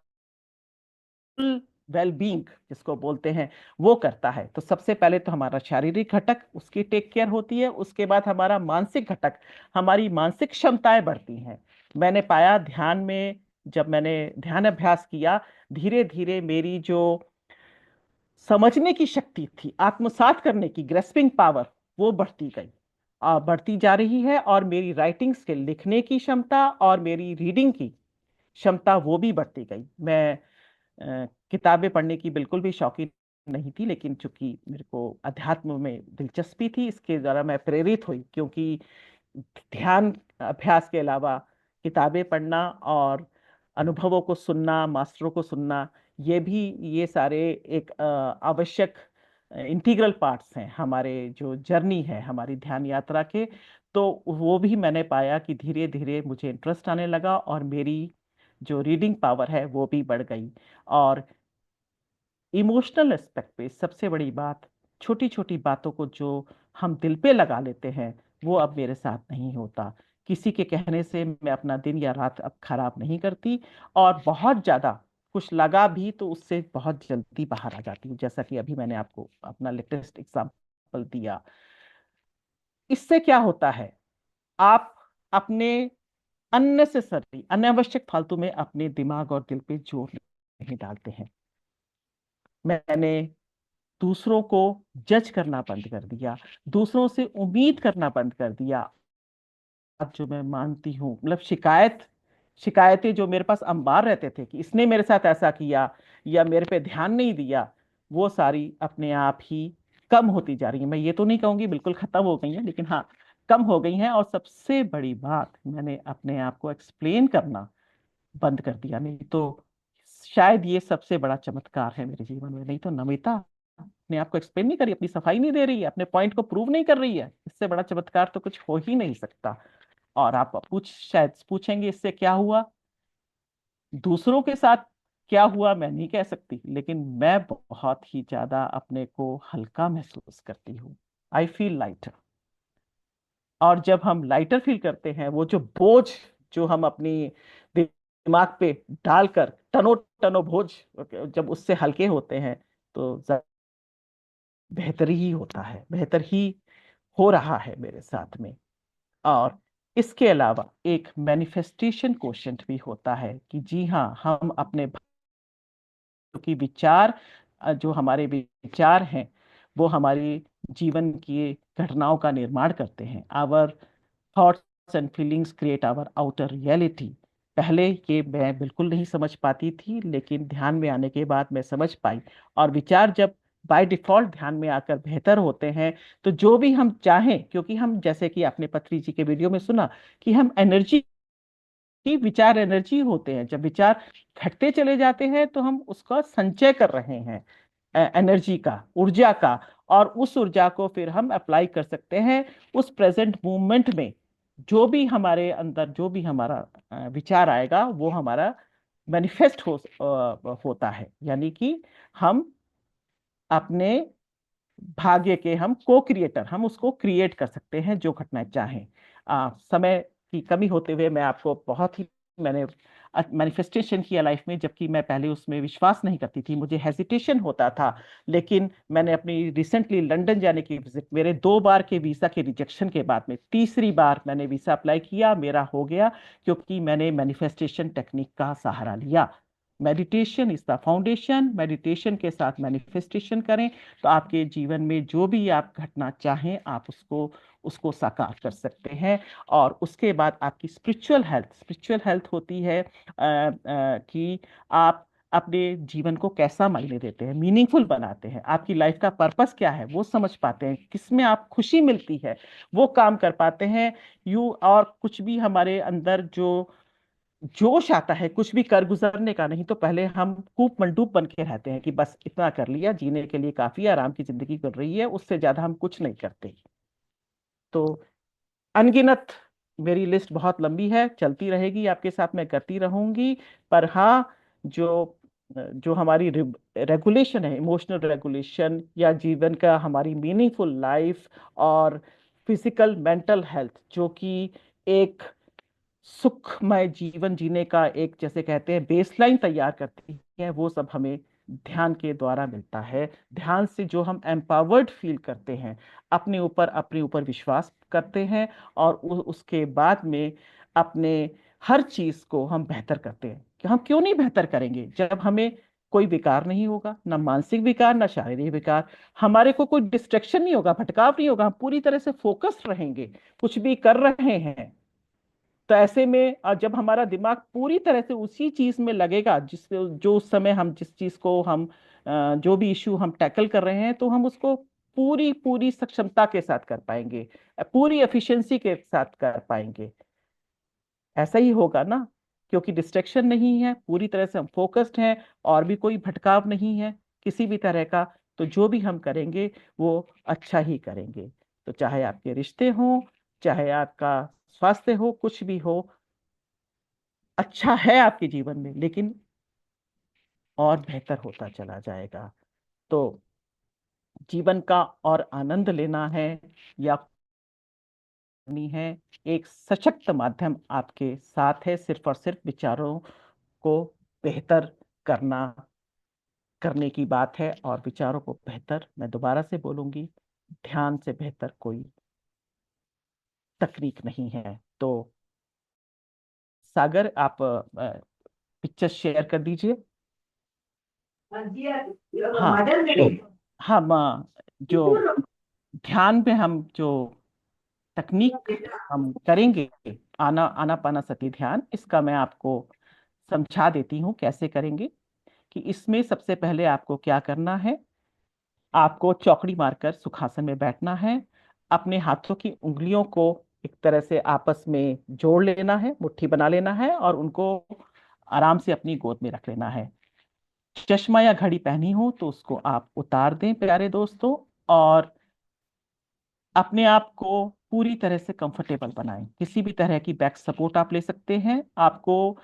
वेल बीइंग जिसको बोलते हैं, वो करता है। तो सबसे पहले तो हमारा शारीरिक घटक, उसकी टेक केयर होती है। उसके बाद हमारा मानसिक घटक, हमारी मानसिक क्षमताएं बढ़ती हैं। मैंने पाया ध्यान में, जब मैंने ध्यान अभ्यास किया, धीरे धीरे मेरी जो समझने की शक्ति थी, आत्मसात करने की ग्रेस्पिंग पावर, वो बढ़ती गई, बढ़ती जा रही है। और मेरी राइटिंग स्किल, लिखने की क्षमता और मेरी रीडिंग की क्षमता, वो भी बढ़ती गई। मैं किताबें पढ़ने की बिल्कुल भी शौकीन नहीं थी, लेकिन चूंकि मेरे को अध्यात्म में दिलचस्पी थी, इसके द्वारा मैं प्रेरित हुई, क्योंकि ध्यान अभ्यास के अलावा किताबें पढ़ना और अनुभवों को सुनना, मास्टरों को सुनना, ये भी, ये सारे एक आवश्यक इंटीग्रल पार्ट्स हैं हमारे जो जर्नी है हमारी ध्यान यात्रा के। तो वो भी मैंने पाया कि धीरे धीरे मुझे इंटरेस्ट आने लगा और मेरी जो रीडिंग पावर है वो भी बढ़ गई। और इमोशनल एस्पेक्ट पे सबसे बड़ी बात, छोटी छोटी बातों को जो हम दिल पे लगा लेते हैं, वो अब मेरे साथ नहीं होता। किसी के कहने से मैं अपना दिन या रात अब खराब नहीं करती। और बहुत ज्यादा कुछ लगा भी तो उससे बहुत जल्दी बाहर आ जाती हूँ, जैसा कि अभी मैंने आपको अपना लेटेस्ट एग्जांपल दिया। इससे क्या होता है, आप अपने अननेसेसरी, अनावश्यक फालतू में अपने दिमाग और दिल पे जोर नहीं डालते हैं। मैंने दूसरों को जज करना बंद कर दिया, दूसरों से उम्मीद करना बंद कर दिया। अब जो मैं मानती हूँ, मतलब शिकायतें जो मेरे पास अंबार रहते थे कि इसने मेरे साथ ऐसा किया या मेरे पे ध्यान नहीं दिया, वो सारी अपने आप ही कम होती जा रही है। मैं ये तो नहीं कहूंगी बिल्कुल खत्म हो गई है, लेकिन हाँ, कम हो गई हैं। और सबसे बड़ी बात, मैंने अपने आप को एक्सप्लेन करना बंद कर दिया। नहीं तो शायद ये सबसे बड़ा चमत्कार है मेरे जीवन में। नहीं तो नमिता अपने आप को एक्सप्लेन नहीं करी, अपनी सफाई नहीं दे रही है, अपने पॉइंट को प्रूव नहीं कर रही है, इससे बड़ा चमत्कार तो कुछ हो ही नहीं सकता। और आप शायद पूछेंगे इससे क्या हुआ। दूसरों के साथ क्या हुआ मैं नहीं कह सकती, लेकिन मैं बहुत ही ज्यादा अपने को हल्का महसूस करती हूँ। I feel lighter. और जब हम लाइटर फील करते हैं, वो जो बोझ जो हम अपनी दिमाग पे डालकर, टनो टनो बोझ जब उससे हल्के होते हैं, तो बेहतर ही होता है, बेहतर ही हो रहा है मेरे साथ में। और इसके अलावा एक मैनिफेस्टेशन क्वेश्चन भी होता है कि जी हाँ, हम अपने की विचार, जो हमारे विचार हैं, वो हमारे जीवन की घटनाओं का निर्माण करते हैं। Our thoughts and feelings create our outer reality. पहले ये मैं बिल्कुल नहीं समझ पाती थी, लेकिन ध्यान में आने के बाद मैं समझ पाई। और विचार जब बाय डिफॉल्ट ध्यान में आकर बेहतर होते हैं, तो जो भी हम चाहें, क्योंकि हम, जैसे कि आपने पत्री जी के वीडियो में सुना, कि हम एनर्जी कि विचार एनर्जी होते हैं। जब विचार घटते चले जाते हैं तो हम उसका संचय कर रहे हैं, एनर्जी का, ऊर्जा का। और उस ऊर्जा को फिर हम अप्लाई कर सकते हैं उस प्रेजेंट मूवमेंट में। जो भी हमारे अंदर, जो भी हमारा विचार आएगा, वो हमारा मैनिफेस्ट होता है। यानी कि हम अपने भाग्य के हम को क्रिएटर, हम उसको क्रिएट कर सकते हैं जो घटना चाहें। समय की कमी होते हुए मैं आपको बहुत ही, मैंने मैनिफेस्टेशन किया लाइफ में, जबकि मैं पहले उसमें विश्वास नहीं करती थी, मुझे हेजिटेशन होता था। लेकिन मैंने अपनी रिसेंटली लंदन जाने की विजिट, मेरे 2 बार के वीजा के रिजेक्शन के बाद में तीसरी बार मैंने वीजा अप्लाई किया, मेरा हो गया, क्योंकि मैंने मैनिफेस्टेशन टेक्निक का सहारा लिया। Meditation is the foundation. Meditation के साथ मैनिफेस्टेशन करें तो आपके जीवन में जो भी आप घटना चाहें, आप उसको उसको साकार कर सकते हैं। और उसके बाद आपकी स्पिरिचुअल हेल्थ, स्पिरिचुअल हेल्थ होती है कि आप अपने जीवन को कैसा मायने देते हैं, मीनिंगफुल बनाते हैं, आपकी लाइफ का पर्पस क्या है वो समझ पाते हैं, किसमें आप खुशी मिलती है वो काम कर पाते हैं। और कुछ भी हमारे अंदर जो जोश आता है कुछ भी कर गुजरने का, नहीं तो पहले हम कूप मंडूक बन के रहते हैं कि बस इतना कर लिया, जीने के लिए काफी आराम की जिंदगी कर रही है, उससे ज्यादा हम कुछ नहीं करते। तो अनगिनत मेरी लिस्ट बहुत लंबी है, चलती रहेगी, आपके साथ मैं करती रहूंगी। पर हाँ, जो जो हमारी रेगुलेशन है, इमोशनल रेगुलेशन, या जीवन का हमारी मीनिंगफुल लाइफ और फिजिकल मेंटल हेल्थ, जो कि एक सुखमय जीवन जीने का एक, जैसे कहते हैं, बेसलाइन तैयार करती है, वो सब हमें ध्यान के द्वारा मिलता है। ध्यान से जो हम एम्पावर्ड फील करते हैं, अपने ऊपर विश्वास करते हैं, और उसके बाद में अपने हर चीज को हम बेहतर करते हैं। कि हम क्यों नहीं बेहतर करेंगे जब हमें कोई विकार नहीं होगा, ना मानसिक विकार ना शारीरिक विकार, हमारे को कोई डिस्ट्रैक्शन नहीं होगा, भटकाव नहीं होगा, हम पूरी तरह से फोकस्ड रहेंगे, कुछ भी कर रहे हैं। तो ऐसे में जब हमारा दिमाग पूरी तरह से उसी चीज में लगेगा, जो उस समय हम जिस चीज को हम जो भी इशू हम टैकल कर रहे हैं, तो हम उसको पूरी पूरी सक्षमता के साथ कर पाएंगे, पूरी एफिशिएंसी के साथ कर पाएंगे। ऐसा ही होगा ना, क्योंकि डिस्ट्रैक्शन नहीं है, पूरी तरह से हम फोकस्ड हैं, और भी कोई भटकाव नहीं है किसी भी तरह का। तो जो भी हम करेंगे वो अच्छा ही करेंगे। तो चाहे आपके रिश्ते हों, चाहे आपका स्वास्थ्य हो, कुछ भी हो, अच्छा है आपके जीवन में, लेकिन और बेहतर होता चला जाएगा। तो जीवन का और आनंद लेना है या करनी है, एक सशक्त माध्यम आपके साथ है, सिर्फ और सिर्फ विचारों को बेहतर करना, करने की बात है। और विचारों को बेहतर, मैं दोबारा से बोलूंगी, ध्यान से बेहतर कोई तकनीक नहीं है। तो सागर, आप पिक्चर शेयर कर दीजिए। हाँ, तो हम जो ध्यान में हम जो तकनीक हम करेंगे, आनापाना सती ध्यान, इसका मैं आपको समझा देती हूँ कैसे करेंगे। कि इसमें सबसे पहले आपको क्या करना है, आपको चौकड़ी मारकर सुखासन में बैठना है। अपने हाथों की उंगलियों को एक तरह से आपस में जोड़ लेना है, मुट्ठी बना लेना है, और उनको आराम से अपनी गोद में रख लेना है। चश्मा या घड़ी पहनी हो तो उसको आप उतार दें प्यारे दोस्तों। और अपने आप को पूरी तरह से कंफर्टेबल बनाएं, किसी भी तरह की बैक सपोर्ट आप ले सकते हैं। आपको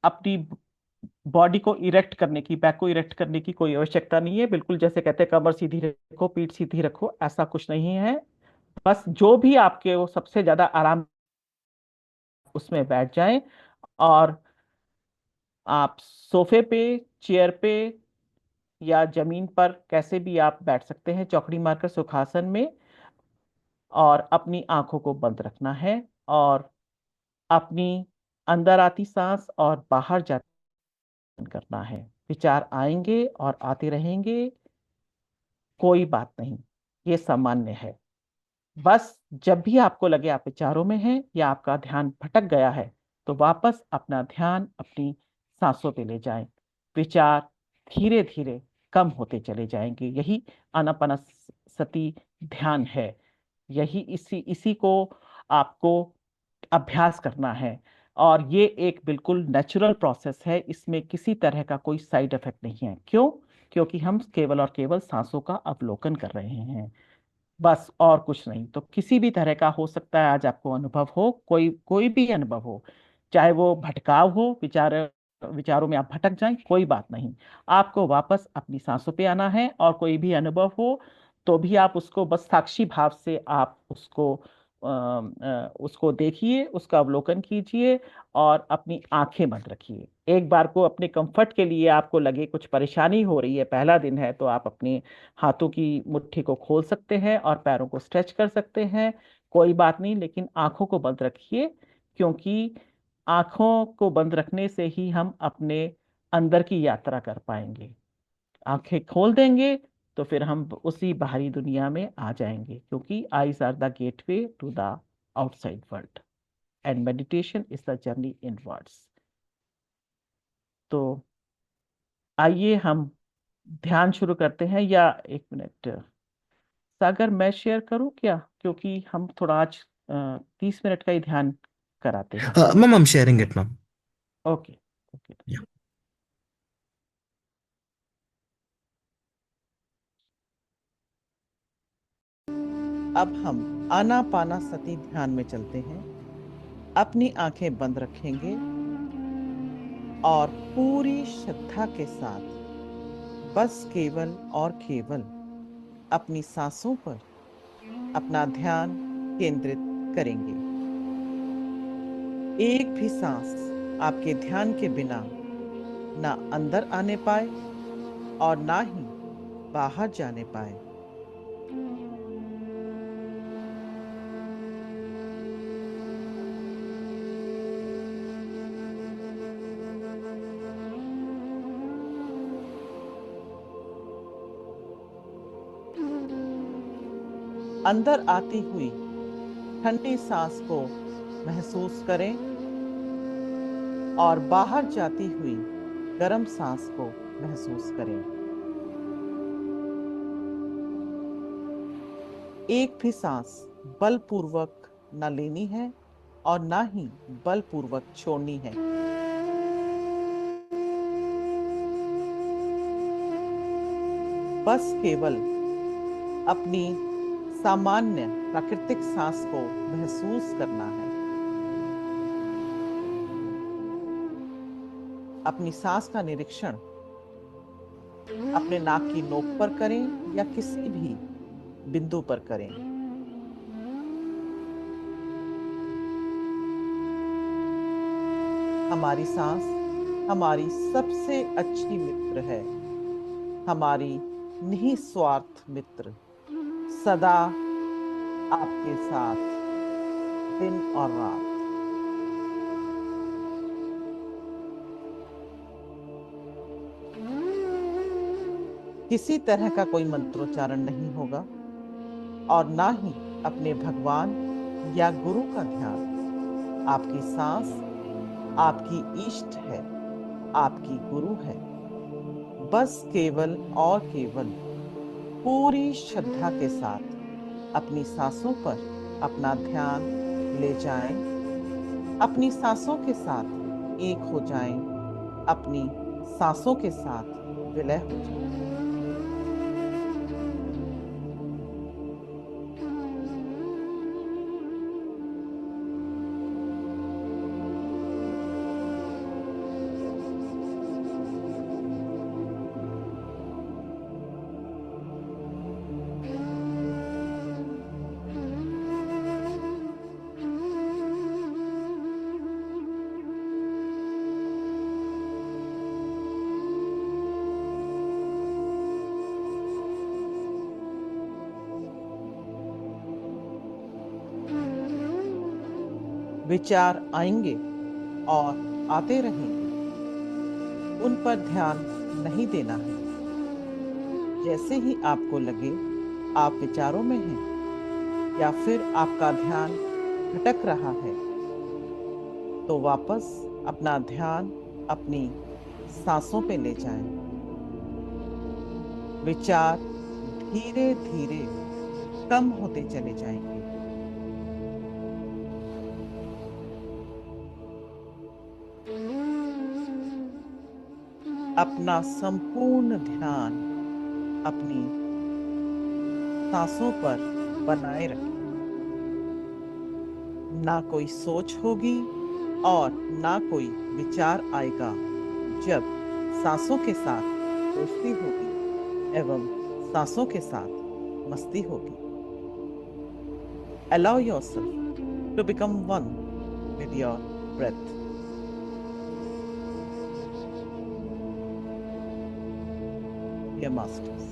अपनी बॉडी को इरेक्ट करने की, बैक को इरेक्ट करने की कोई आवश्यकता नहीं है। बिल्कुल जैसे कहते हैं कमर सीधी रखो, पीठ सीधी रखो, ऐसा कुछ नहीं है। बस जो भी आपके वो सबसे ज्यादा आराम, उसमें बैठ जाएं। और आप सोफे पे, चेयर पे, या जमीन पर, कैसे भी आप बैठ सकते हैं चौकड़ी मारकर सुखासन में। और अपनी आंखों को बंद रखना है, और अपनी अंदर आती सांस और बाहर जाती बंद करना है। विचार आएंगे और आते रहेंगे, कोई बात नहीं, ये सामान्य है। बस जब भी आपको लगे आप विचारों में हैं या आपका ध्यान भटक गया है, तो वापस अपना ध्यान अपनी सांसों पे ले जाएं। विचार धीरे धीरे कम होते चले जाएंगे। यही आनापानसती ध्यान है। यही इसी इसी को आपको अभ्यास करना है। और ये एक बिल्कुल नेचुरल प्रोसेस है, इसमें किसी तरह का कोई साइड इफेक्ट नहीं है। क्यों? क्योंकि हम केवल और केवल सांसों का अवलोकन कर रहे हैं, बस और कुछ नहीं। तो किसी भी तरह का हो सकता है आज आपको अनुभव हो, कोई कोई भी अनुभव हो, चाहे वो भटकाव हो, विचारों में आप भटक जाएं, कोई बात नहीं। आपको वापस अपनी सांसों पे आना है, और कोई भी अनुभव हो तो भी आप उसको बस साक्षी भाव से आप उसको देखिए, उसका अवलोकन कीजिए, और अपनी आंखें बंद रखिए। एक बार को अपने कंफर्ट के लिए आपको लगे कुछ परेशानी हो रही है, पहला दिन है, तो आप अपने हाथों की मुट्ठी को खोल सकते हैं और पैरों को स्ट्रेच कर सकते हैं, कोई बात नहीं, लेकिन आंखों को बंद रखिए। क्योंकि आंखों को बंद रखने से ही हम अपने अंदर की यात्रा कर पाएंगे। आंखें खोल देंगे तो फिर हम उसी बाहरी दुनिया में आ जाएंगे, क्योंकि eyes are the gateway to the outside world and meditation is the journey inwards. तो आइए हम ध्यान शुरू करते हैं। या एक मिनट, सागर मैं शेयर करूं क्या? क्योंकि हम थोड़ा आज 30 मिनट का ही ध्यान कराते हैं।
Ma'am, I'm sharing it, ma'am.
Okay, okay.
Yeah.
अब हम आनापाना सती ध्यान में चलते हैं। अपनी आंखें बंद रखेंगे और पूरी श्रद्धा के साथ बस केवल और केवल अपनी सांसों पर अपना ध्यान केंद्रित करेंगे। एक भी सांस आपके ध्यान के बिना ना अंदर आने पाए और ना ही बाहर जाने पाए। अंदर आती हुई ठंडी सांस को महसूस करें और बाहर जाती हुई गर्म सांस को महसूस करें। एक भी सांस बलपूर्वक न लेनी है और ना ही बलपूर्वक छोड़नी है। बस केवल अपनी सामान्य प्राकृतिक सांस को महसूस करना है। अपनी सांस का निरीक्षण अपने नाक की नोक पर करें या किसी भी बिंदु पर करें। हमारी सांस हमारी सबसे अच्छी मित्र है, हमारी निस्वार्थ मित्र, सदा आपके साथ दिन और रात। किसी तरह का कोई मंत्रोच्चारण नहीं होगा और ना ही अपने भगवान या गुरु का ध्यान। आपकी सांस आपकी इष्ट है, आपकी गुरु है। बस केवल और केवल पूरी श्रद्धा के साथ अपनी सांसों पर अपना ध्यान ले जाएं, अपनी सांसों के साथ एक हो जाएं, अपनी सांसों के साथ विलय हो जाएं। विचार आएंगे और आते रहेंगे, उन पर ध्यान नहीं देना है। जैसे ही आपको लगे आप विचारों में हैं या फिर आपका ध्यान भटक रहा है, तो वापस अपना ध्यान अपनी सांसों पे ले जाएं। विचार धीरे धीरे कम होते चले जाएंगे। अपना संपूर्ण ध्यान अपनी सांसों पर बनाए रखें। ना कोई सोच होगी और ना कोई विचार आएगा जब सांसों के साथ दोस्ती होगी एवं सांसों के साथ मस्ती होगी। Allow yourself to become one with your breath. Dear masters.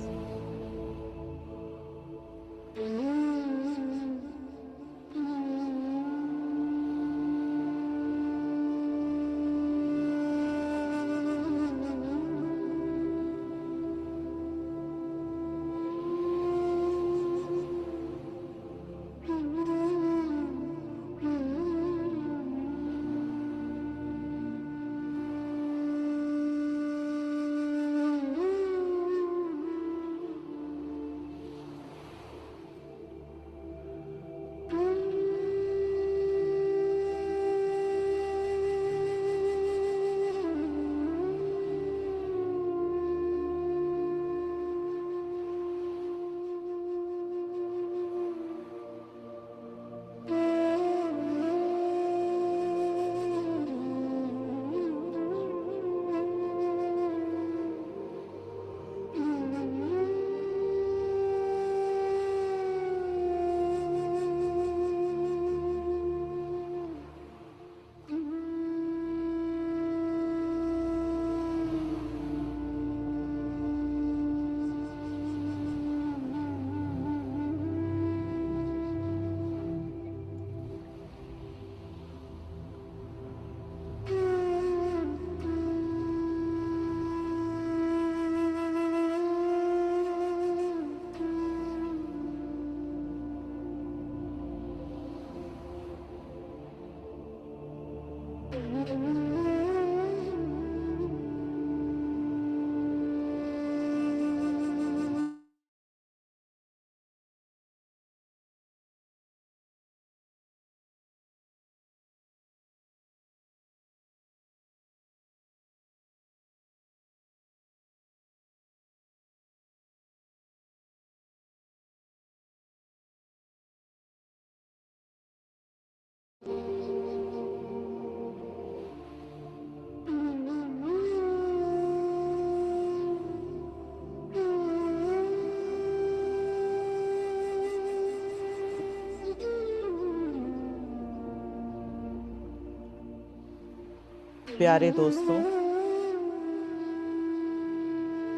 प्यारे दोस्तों,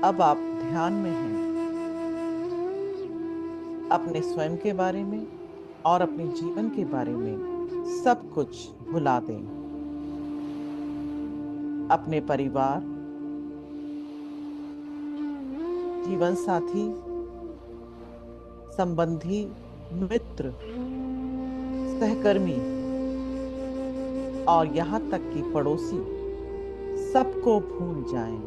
अब आप ध्यान में हैं। अपने स्वयं के बारे में और अपने जीवन के बारे में सब कुछ भुला दें। अपने परिवार, जीवन साथी, संबंधी, मित्र, सहकर्मी और यहाँ तक कि पड़ोसी सबको भूल जाएं।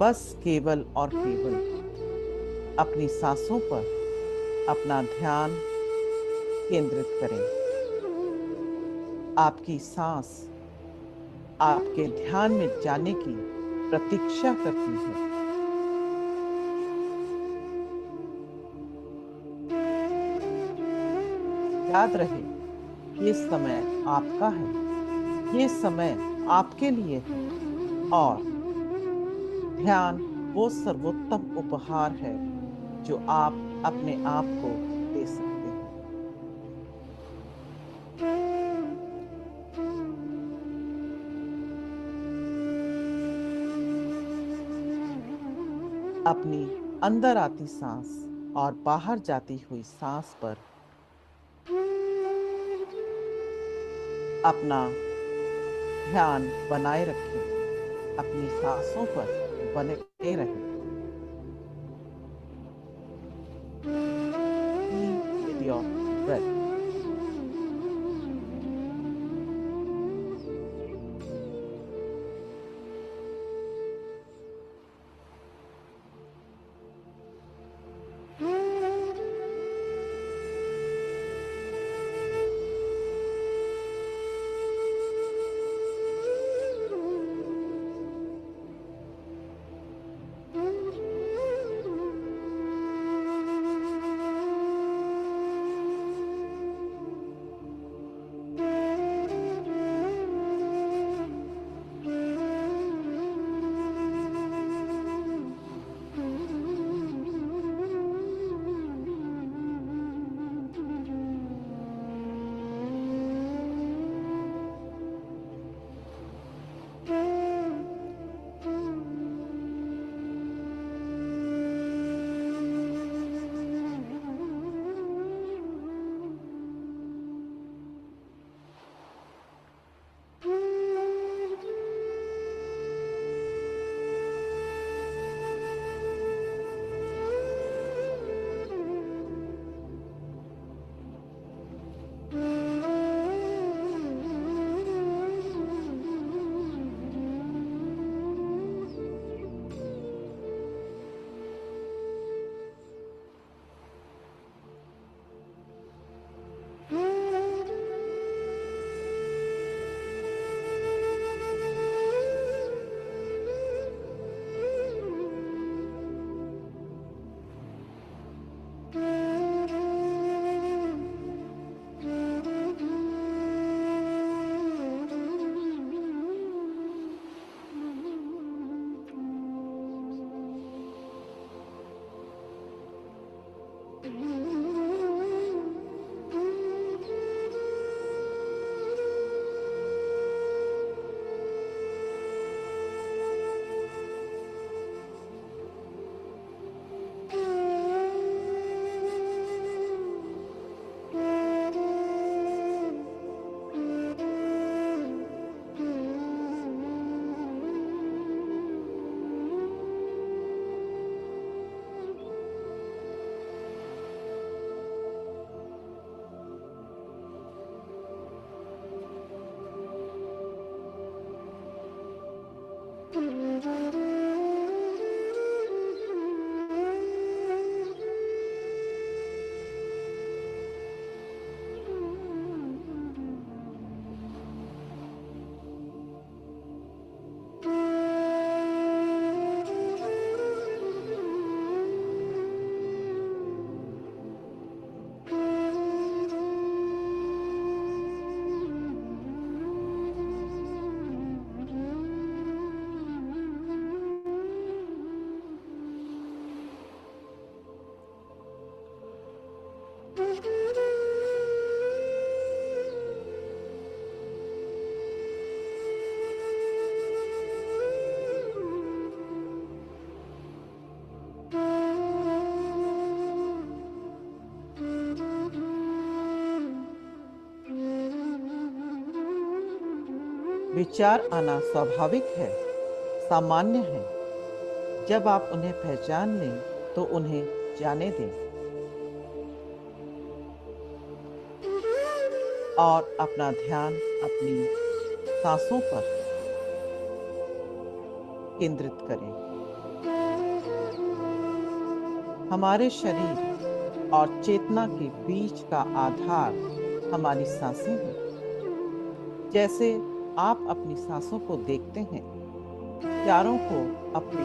बस केवल और केवल अपनी सांसों पर अपना ध्यान केंद्रित करें। आपकी सांस आपके ध्यान में जाने की प्रतीक्षा करती है। याद रहे, ये समय आपका है, ये समय आपके लिए है और ध्यान वो सर्वोत्तम उपहार है जो आप अपने आप को दे सकते हैं। अपनी अंदर आती सांस और बाहर जाती हुई सांस पर अपना ध्यान बनाए रखें। अपनी सांसों पर बने रहें। Be with your breath. विचार आना स्वाभाविक है, सामान्य है। जब आप उन्हें पहचान लें तो उन्हें जाने दें और अपना ध्यान अपनी सांसों पर केंद्रित करें। हमारे शरीर और चेतना के बीच का आधार हमारी सांसें हैं। जैसे आप अपनी सांसों को देखते हैं, प्यारों को अपने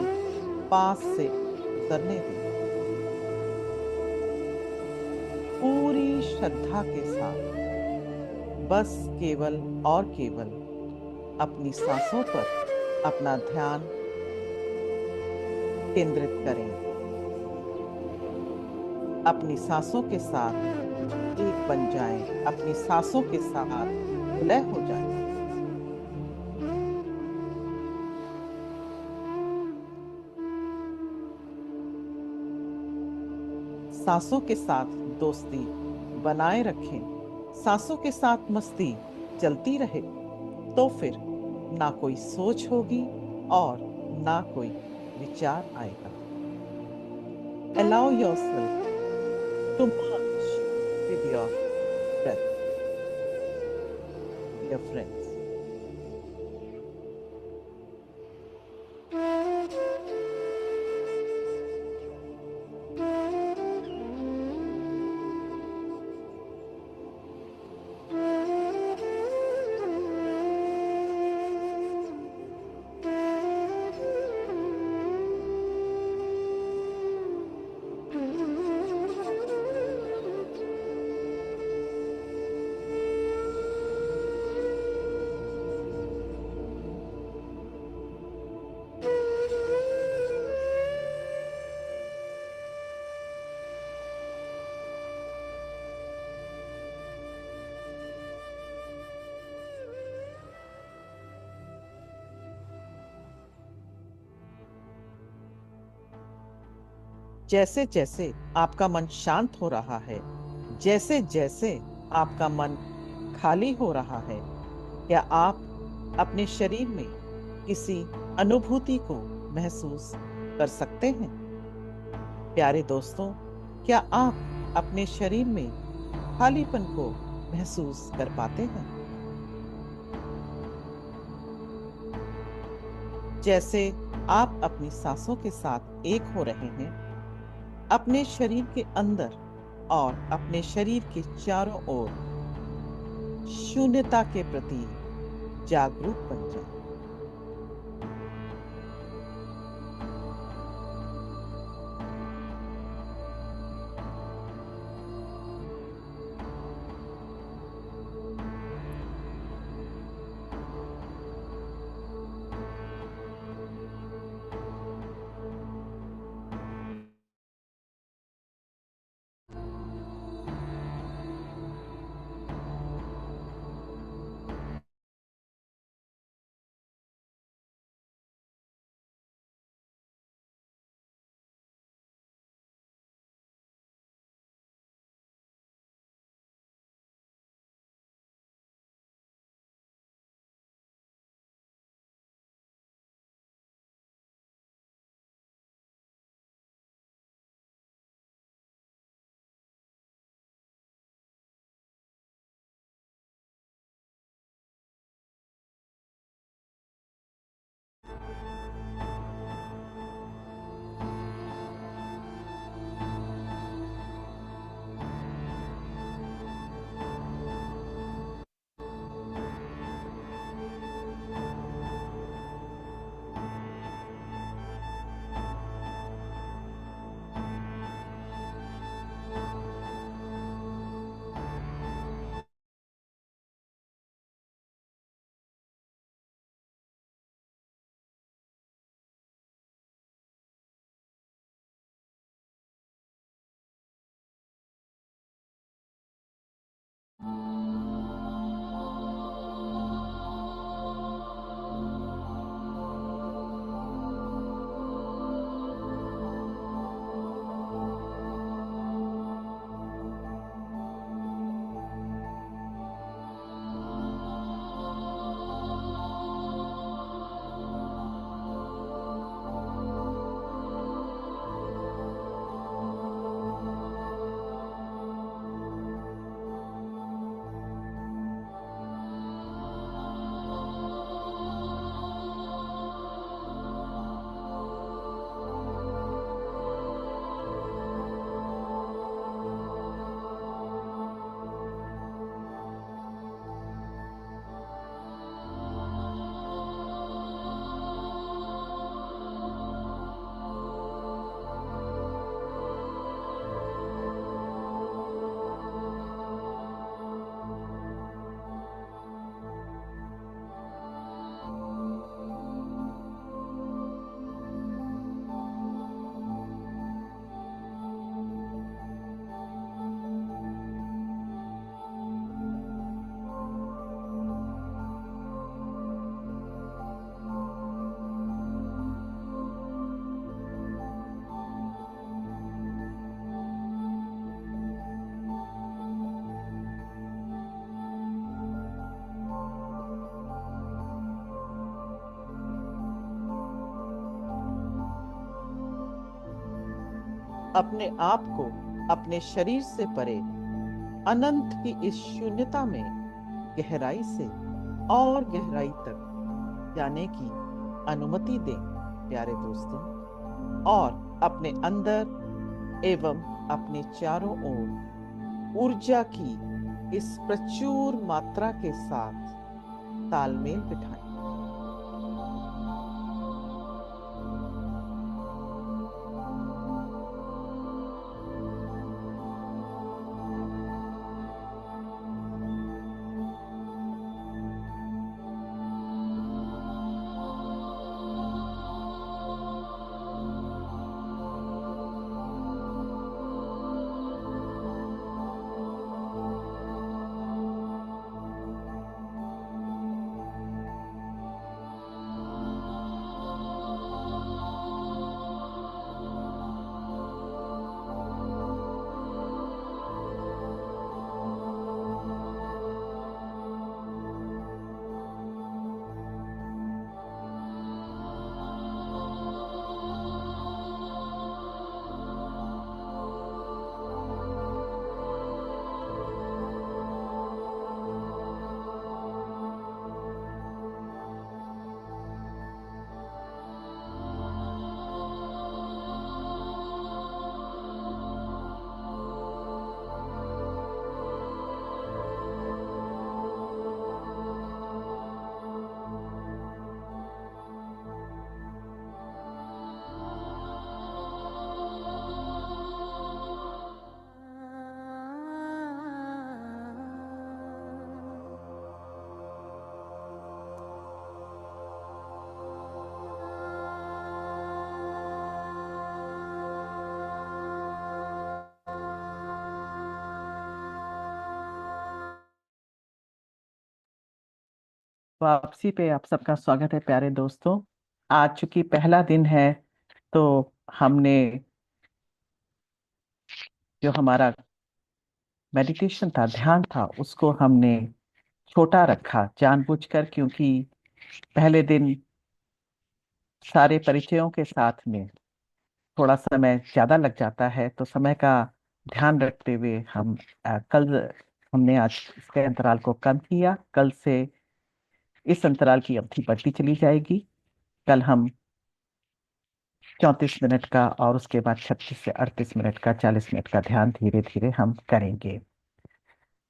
पास से गुजरने दें। पूरी श्रद्धा के साथ बस केवल और केवल अपनी सांसों पर अपना ध्यान केंद्रित करें। अपनी सांसों के साथ एक बन जाएं, अपनी सांसों के साथ विलय हो जाएं। सांसों के साथ दोस्ती बनाए रखें। सांसों के साथ मस्ती चलती रहे तो फिर ना कोई सोच होगी और ना कोई विचार आएगा। Allow yourself to merge with your breath, dear friends. जैसे जैसे आपका मन शांत हो रहा है, जैसे जैसे आपका मन खाली हो रहा है, क्या आप अपने शरीर में किसी अनुभूति को महसूस कर सकते हैं? प्यारे दोस्तों, क्या आप अपने शरीर में खालीपन को महसूस कर पाते हैं? जैसे आप अपनी सांसों के साथ एक हो रहे हैं, अपने शरीर के अंदर और अपने शरीर के चारों ओर शून्यता के प्रति जागरूक बन जाएं। अपने आप को अपने शरीर से परे अनंत की इस शून्यता में गहराई से और गहराई तक जाने की अनुमति दें प्यारे दोस्तों। और अपने अंदर एवं अपने चारों ओर ऊर्जा की इस प्रचुर मात्रा के साथ तालमेल बिठाएं। वापसी पे आप सबका स्वागत है प्यारे दोस्तों। आज चूंकि पहला दिन है तो हमने जो हमारा मेडिटेशन था, ध्यान था, उसको हमने छोटा रखा जानबूझकर, क्योंकि पहले दिन सारे परिचयों के साथ में थोड़ा समय ज्यादा लग जाता है। तो समय का ध्यान रखते हुए कल हमने आज इसके अंतराल को कम किया। कल से इस अंतराल की अवधि बढ़ती चली जाएगी। कल हम 34 मिनट का और उसके बाद 36 से 38 मिनट का, 40 मिनट का ध्यान धीरे धीरे हम करेंगे।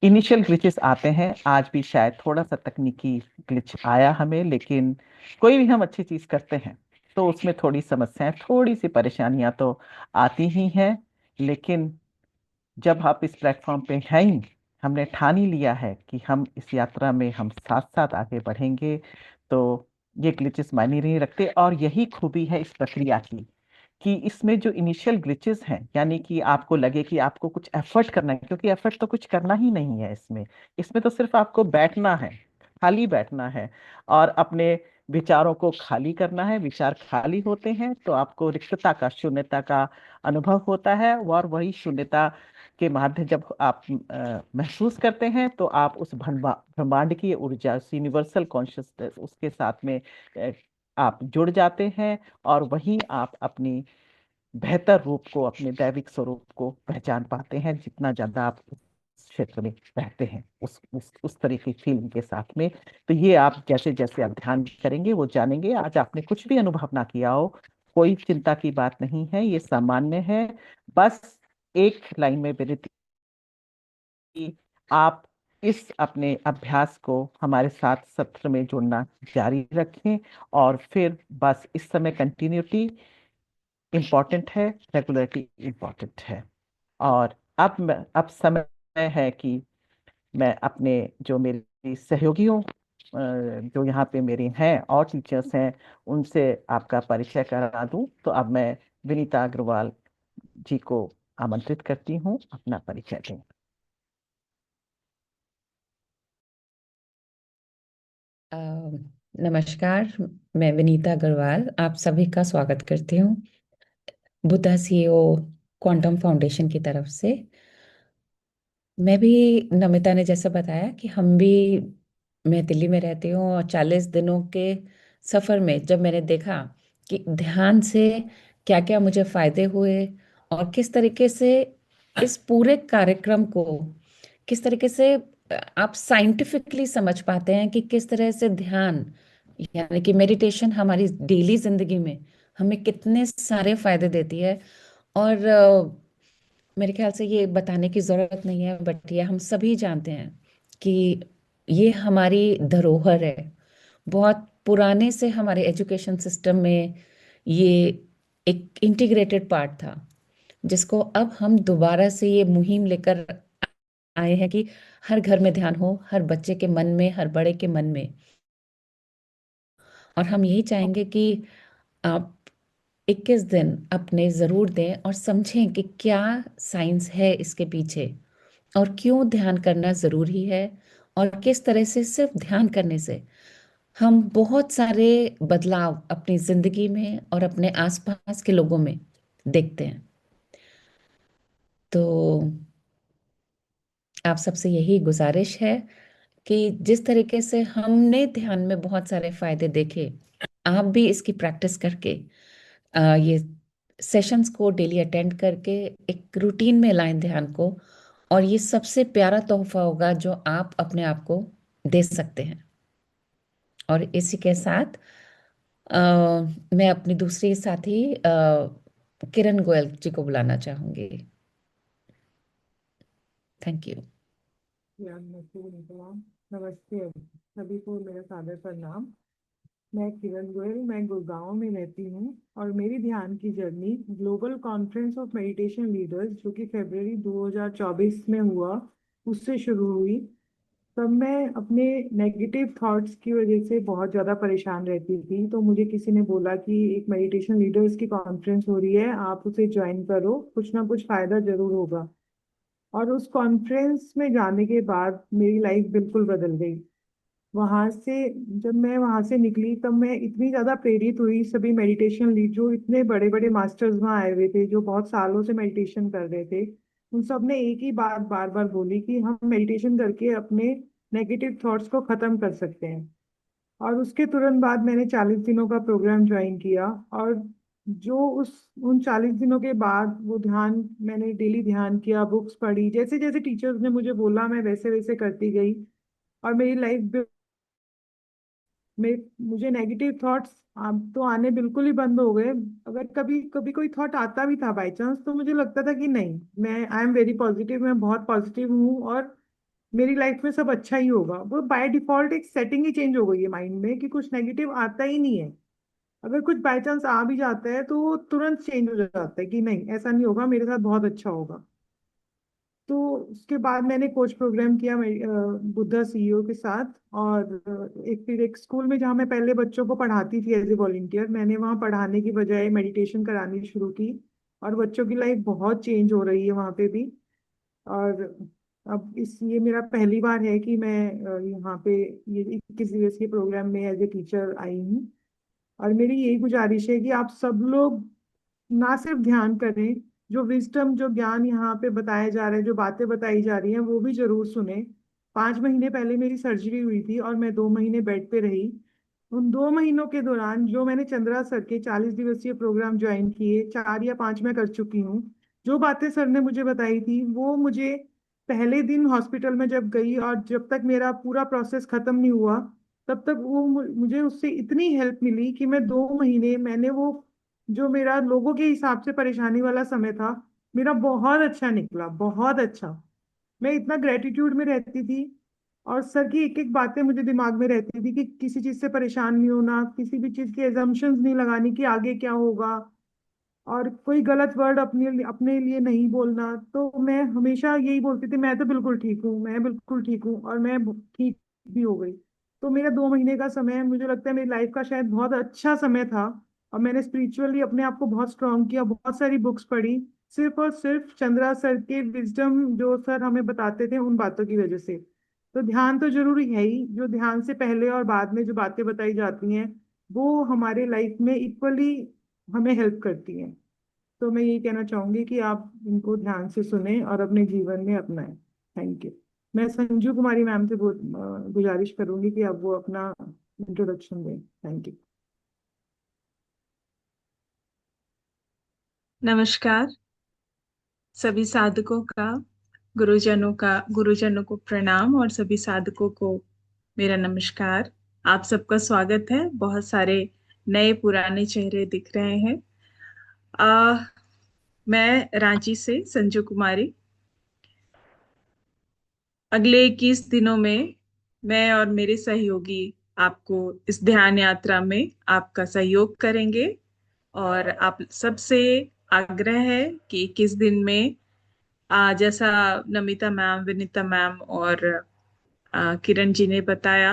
इनिशियल ग्लिचेस आते हैं, आज भी शायद थोड़ा सा तकनीकी ग्लिच आया हमें, लेकिन कोई भी हम अच्छी चीज करते हैं तो उसमें थोड़ी समस्याएं, थोड़ी सी परेशानियां तो आती ही हैं। लेकिन जब आप इस प्लेटफॉर्म पे हैं, हमने ठान ही लिया है कि हम इस यात्रा में हम साथ साथ आगे बढ़ेंगे, तो ये ग्लिचेस मायने नहीं रखते। और यही खूबी है इस प्रक्रिया की कि इसमें जो इनिशियल ग्लिचेस हैं, यानी कि आपको लगे कि आपको कुछ एफर्ट करना है, क्योंकि एफर्ट तो कुछ करना ही नहीं है इसमें। इसमें तो सिर्फ आपको बैठना है, खाली बैठना है और अपने विचारों को खाली करना है। विचार खाली होते हैं तो आपको रिक्तता का, शून्यता का अनुभव होता है। और वही शून्यता के माध्यम जब आप महसूस करते हैं तो आप उस ब्रह्मांड की ऊर्जा, उस यूनिवर्सल कॉन्शियसनेस, उसके साथ में अ, आप जुड़ जाते हैं। और वहीं आप अपनी बेहतर रूप को, अपने दैविक स्वरूप को पहचान पाते हैं। जितना ज्यादा आप उस क्षेत्र में रहते हैं, उस तरह की फीलिंग के साथ में, तो ये आप जैसे जैसे आप ध्यान करेंगे वो जानेंगे। आज आपने कुछ भी अनुभव ना किया हो, कोई चिंता की बात नहीं है, ये सामान्य है। बस एक लाइन में विनती कि आप इस अपने अभ्यास को हमारे साथ सत्र में जुड़ना जारी रखें। और फिर बस इस समय कंटिन्यूटी इम्पॉर्टेंट है, रेगुलरिटी इम्पॉर्टेंट है। और अब समय है कि मैं अपने जो मेरे सहयोगियों जो यहाँ पे मेरे हैं और टीचर्स हैं, उनसे आपका परिचय करा दूं। तो अब मैं विनीता अग्रवाल जी को आमंत्रित करती हूँ अपना परिचय दें।
अ, नमस्कार। मैं विनीता अग्रवाल आप सभी का स्वागत करती हूँ बुद्धा सीईओ क्वांटम फाउंडेशन की तरफ से। मैं भी, नमिता ने जैसा बताया कि मैं दिल्ली में रहती हूँ और 40 दिनों के सफ़र में जब मैंने देखा कि ध्यान से क्या क्या मुझे फ़ायदे हुए और किस तरीके से इस पूरे कार्यक्रम को किस तरीके से आप साइंटिफिकली समझ पाते हैं कि किस तरह से ध्यान यानी कि मेडिटेशन हमारी डेली जिंदगी में हमें कितने सारे फायदे देती है। और मेरे ख्याल से ये बताने की जरूरत नहीं है, बट ये हम सभी जानते हैं कि ये हमारी धरोहर है। बहुत पुराने से हमारे एजुकेशन सिस्टम में ये एक इंटीग्रेटेड पार्ट था, जिसको अब हम दोबारा से ये मुहिम लेकर आए हैं कि हर घर में ध्यान हो, हर बच्चे के मन में, हर बड़े के मन में। और हम यही चाहेंगे कि आप 21 दिन अपने ज़रूर दें और समझें कि क्या साइंस है इसके पीछे और क्यों ध्यान करना ज़रूरी है, और किस तरह से सिर्फ ध्यान करने से हम बहुत सारे बदलाव अपनी ज़िंदगी में और अपने आसपास के लोगों में देखते हैं। तो आप सबसे यही गुजारिश है कि जिस तरीके से हमने ध्यान में बहुत सारे फायदे देखे, आप भी इसकी प्रैक्टिस करके ये सेशंस को डेली अटेंड करके एक रूटीन में लाएं ध्यान को। और ये सबसे प्यारा तोहफा होगा जो आप अपने आप को दे सकते हैं। और इसी के साथ अ, मैं अपनी दूसरी साथी किरण गोयल जी को बुलाना चाहूंगी। Thank you.
नमस्ते सभी को, मेरा सादर प्रणाम। मैं किरण गोयल, मैं गुड़गांव में रहती हूँ और मेरी ध्यान की journey global conference of meditation leaders जो कि फरवरी 2024 में हुआ, उससे शुरू हुई। तब मैं अपने नेगेटिव थॉट्स की वजह से बहुत ज़्यादा परेशान रहती थी, तो मुझे किसी ने बोला कि एक मेडिटेशन लीडर्स की कॉन्फ्रेंस हो रही है, आप उसे ज्वाइन करो, कुछ ना कुछ फ़ायदा ज़रूर होगा। और उस कॉन्फ्रेंस में जाने के बाद मेरी लाइफ बिल्कुल बदल गई। वहां से जब मैं वहां से निकली तब मैं इतनी ज्यादा प्रेरित हुई। सभी मेडिटेशन लीड जो इतने बड़े बड़े मास्टर्स वहाँ आए हुए थे, जो बहुत सालों से मेडिटेशन कर रहे थे, उन सब ने एक ही बात बार बार बोली कि हम मेडिटेशन करके अपने नेगेटिव थॉट्स को खत्म कर सकते हैं। और उसके तुरंत बाद मैंने 40 दिनों का प्रोग्राम ज्वाइन किया। और जो उस उन 40 दिनों के बाद वो ध्यान, मैंने डेली ध्यान किया, बुक्स पढ़ी, जैसे जैसे टीचर्स ने मुझे बोला मैं वैसे वैसे करती गई। और मेरी लाइफ में मुझे नेगेटिव थॉट्स तो आने बिल्कुल ही बंद हो गए। अगर कभी कभी कोई थॉट आता भी था बाई चांस, तो मुझे लगता था कि नहीं, मैं आई एम वेरी पॉजिटिव, मैं बहुत पॉजिटिव हूँ और मेरी लाइफ में सब अच्छा ही होगा। वो बाय डिफॉल्ट एक सेटिंग ही चेंज हो गई है माइंड में कि कुछ नेगेटिव आता ही नहीं है। अगर कुछ बाय चांस आ भी जाता है तो वो तुरंत चेंज हो जाता है कि नहीं, ऐसा नहीं होगा, मेरे साथ बहुत अच्छा होगा। तो उसके बाद मैंने कोच प्रोग्राम किया बुद्धा सीईओ के साथ। और फिर एक स्कूल में जहाँ मैं पहले बच्चों को पढ़ाती थी एज ए वॉलंटियर, मैंने वहाँ पढ़ाने की बजाय मेडिटेशन करानी शुरू की। और बच्चों की लाइफ बहुत चेंज हो रही है वहाँ पे भी। और अब ये मेरा पहली बार है कि मैं यहाँ पे ये 21 दिवसीय प्रोग्राम में एज ए टीचर आई हूँ। और मेरी यही गुजारिश है कि आप सब लोग ना सिर्फ ध्यान करें, जो विजडम, जो ज्ञान यहाँ पे बताया जा रहा है, जो बातें बताई जा रही हैं, वो भी जरूर सुने। 5 महीने पहले मेरी सर्जरी हुई थी और मैं 2 महीने बेड पे रही। उन 2 महीनों के दौरान जो मैंने चंद्रा सर के 40 दिवसीय प्रोग्राम ज्वाइन किए, 4 या 5 मैं कर चुकी हूँ। जो बातें सर ने मुझे बताई थी वो मुझे पहले दिन हॉस्पिटल में जब गई और जब तक मेरा पूरा प्रोसेस खत्म नहीं हुआ, तब तक वो मुझे उससे इतनी हेल्प मिली कि मैं 2 महीने मैंने वो, जो मेरा लोगों के हिसाब से परेशानी वाला समय था, मेरा बहुत अच्छा निकला, बहुत अच्छा। मैं इतना ग्रेटिट्यूड में रहती थी। और सर की एक एक बातें मुझे दिमाग में रहती थी कि किसी चीज से परेशान नहीं होना, किसी भी चीज की एजम्पशंस नहीं लगानी कि आगे क्या होगा, और कोई गलत वर्ड अपने अपने लिए नहीं बोलना। तो मैं हमेशा यही बोलती थी, मैं तो बिल्कुल ठीक हूँ, मैं बिल्कुल ठीक हूँ, और मैं ठीक भी हो गई। तो मेरा 2 महीने का समय मुझे लगता है मेरी लाइफ का शायद बहुत अच्छा समय था। और मैंने स्पिरिचुअली अपने आप को बहुत स्ट्रांग किया, बहुत सारी बुक्स पढ़ी, सिर्फ और सिर्फ चंद्रा सर के विजडम जो सर हमें बताते थे उन बातों की वजह से। तो ध्यान तो जरूरी है ही, जो ध्यान से पहले और बाद में जो बातें बताई जाती हैं वो हमारे लाइफ में इक्वली हमें हेल्प करती हैं। तो मैं यही कहना चाहूंगी कि आप इनको ध्यान से सुने और अपने जीवन में अपनाएं। Thank you. मैं संजू कुमारी मैम से बहुत गुजारिश करूंगी कि आप वो अपना इंट्रोडक्शन दें। Thank you.
नमस्कार। सभी साधकों का, गुरुजनों को प्रणाम और सभी साधकों को मेरा नमस्कार। आप सबका स्वागत है। बहुत सारे नए पुराने चेहरे दिख रहे हैं। मैं रांची से संजू कुमारी। अगले 21 दिनों में मैं और मेरे सहयोगी आपको इस ध्यान यात्रा में आपका सहयोग करेंगे और आप सबसे आग्रह है कि 21 दिन में जैसा नमिता मैम, विनीता मैम और किरण जी ने बताया,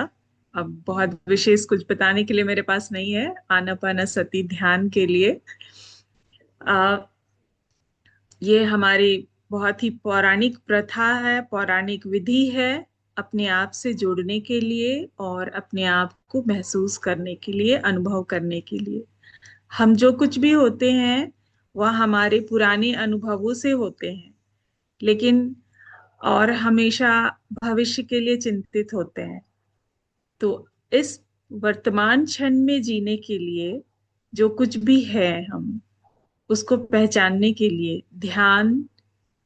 अब बहुत विशेष कुछ बताने के लिए मेरे पास नहीं है। आनापानसति ध्यान के लिए ये हमारी बहुत ही पौराणिक प्रथा है, पौराणिक विधि है, अपने आप से जुड़ने के लिए और अपने आप को महसूस करने के लिए, अनुभव करने के लिए। हम जो कुछ भी होते हैं वह हमारे पुराने अनुभवों से होते हैं, लेकिन और हमेशा भविष्य के लिए चिंतित होते हैं। तो इस वर्तमान क्षण में जीने के लिए जो कुछ भी है, हम उसको पहचानने के लिए ध्यान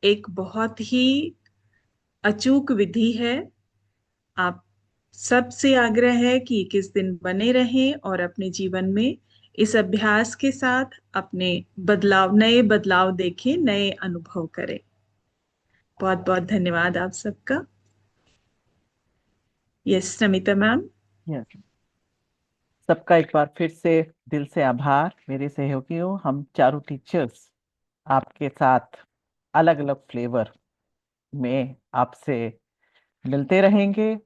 एक बहुत ही अचूक विधि है। आप सबसे आग्रह है कि 21 दिन बने रहें और अपने जीवन में इस अभ्यास के साथ अपने नए बदलाव देखें, नए अनुभव करें। बहुत बहुत धन्यवाद आप सबका। Yes Namita ma'am.
यस, सबका एक बार फिर से दिल से आभार। मेरे सहयोगियों, हम चारों टीचर्स आपके साथ अलग अलग फ्लेवर में आपसे मिलते रहेंगे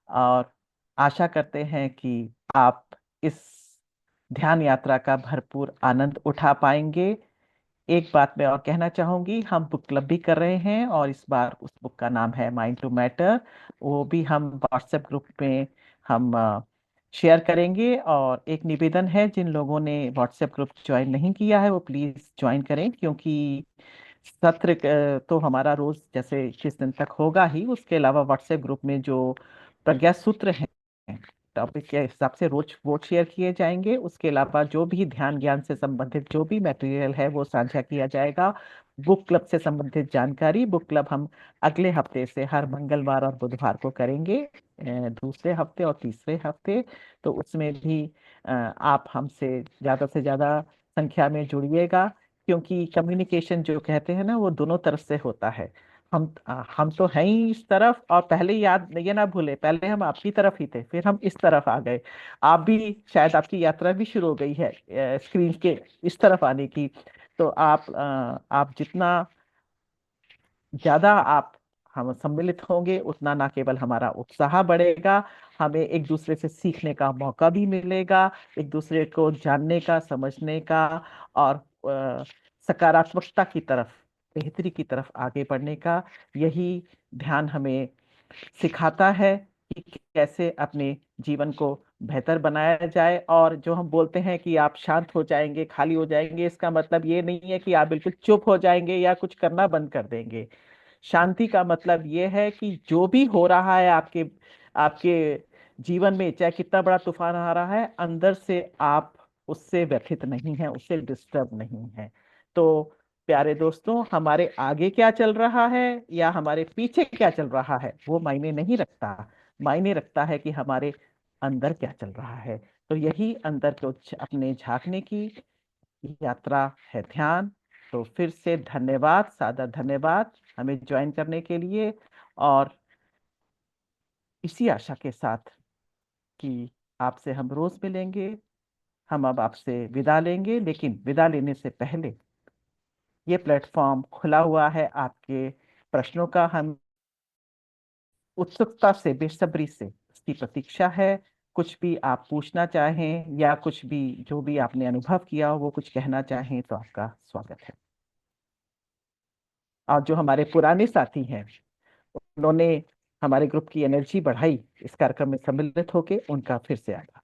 और आशा करते हैं कि आप इस ध्यान यात्रा का भरपूर आनंद उठा पाएंगे। एक बात मैं और कहना चाहूंगी, हम बुक क्लब भी कर रहे हैं और इस बार उस बुक का नाम है माइंड टू मैटर। वो भी हम व्हाट्सएप ग्रुप में हम शेयर करेंगे। और एक निवेदन है, जिन लोगों ने व्हाट्सएप ग्रुप ज्वाइन नहीं किया है वो प्लीज ज्वाइन करें, क्योंकि सत्र तो हमारा रोज जैसे 21 दिन तक होगा ही। उसके अलावा व्हाट्सएप ग्रुप में जो प्रज्ञा सूत्र हैं, टॉपिक के हिसाब से रोज वोट शेयर किए जाएंगे। उसके अलावा जो भी ध्यान ज्ञान से संबंधित जो भी मटेरियल है वो साझा किया जाएगा। बुक क्लब से संबंधित जानकारी, बुक क्लब हम अगले हफ्ते से हर मंगलवार और बुधवार को करेंगे, दूसरे हफ्ते और तीसरे हफ्ते। तो उसमें भी आप हमसे ज़्यादा से ज़्यादा संख्या में जुड़िएगा, क्योंकि कम्युनिकेशन जो कहते हैं ना, वो दोनों तरफ से होता है। हम तो हैं ही इस तरफ, और पहले याद ये ना भूले, पहले हम आपकी तरफ ही थे, फिर हम इस तरफ आ गए। आप भी शायद, आपकी यात्रा भी शुरू हो गई है स्क्रीन के इस तरफ आने की। तो आप जितना ज्यादा आप हम सम्मिलित होंगे, उतना ना केवल हमारा उत्साह बढ़ेगा, हमें एक दूसरे से सीखने का मौका भी मिलेगा, एक दूसरे को जानने का, समझने का और सकारात्मकता की तरफ, बेहतरी की तरफ आगे बढ़ने का। यही ध्यान हमें सिखाता है कि कैसे अपने जीवन को बेहतर बनाया जाए। और जो हम बोलते हैं कि आप शांत हो जाएंगे, खाली हो जाएंगे, इसका मतलब ये नहीं है कि आप बिल्कुल चुप हो जाएंगे या कुछ करना बंद कर देंगे। शांति का मतलब ये है कि जो भी हो रहा है आपके आपके जीवन में, चाहे कितना बड़ा तूफान आ रहा है, अंदर से आप उससे व्यथित नहीं है, उससे डिस्टर्ब नहीं है। तो प्यारे दोस्तों, हमारे आगे क्या चल रहा है या हमारे पीछे क्या चल रहा है वो मायने नहीं रखता। मायने रखता है कि हमारे अंदर क्या चल रहा है। तो यही अंदर को अपने झांकने की यात्रा है ध्यान। तो फिर से धन्यवाद, सादर धन्यवाद हमें ज्वाइन करने के लिए। और इसी आशा के साथ कि आपसे हम रोज मिलेंगे, हम अब आपसे विदा लेंगे। लेकिन विदा लेने से पहले ये प्लेटफॉर्म खुला हुआ है आपके प्रश्नों का। हम उत्सुकता से, बेसब्री से इसकी प्रतीक्षा है। कुछ भी आप पूछना चाहें या कुछ भी जो भी आपने अनुभव किया हो वो कुछ कहना चाहें तो आपका स्वागत है। और जो हमारे पुराने साथी हैं, उन्होंने हमारे ग्रुप की एनर्जी बढ़ाई इस कार्यक्रम में सम्मिलित होके, उनका फिर से आभार।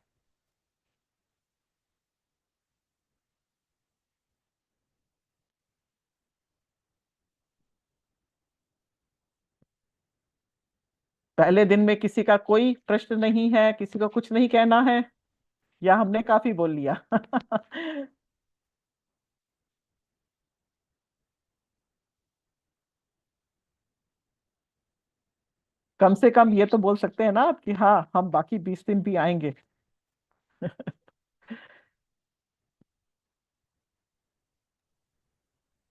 पहले दिन में किसी का कोई प्रश्न नहीं है, किसी को कुछ नहीं कहना है, या हमने काफी बोल लिया? कम से कम ये तो बोल सकते हैं ना आप कि हाँ, हम बाकी 20 दिन भी आएंगे।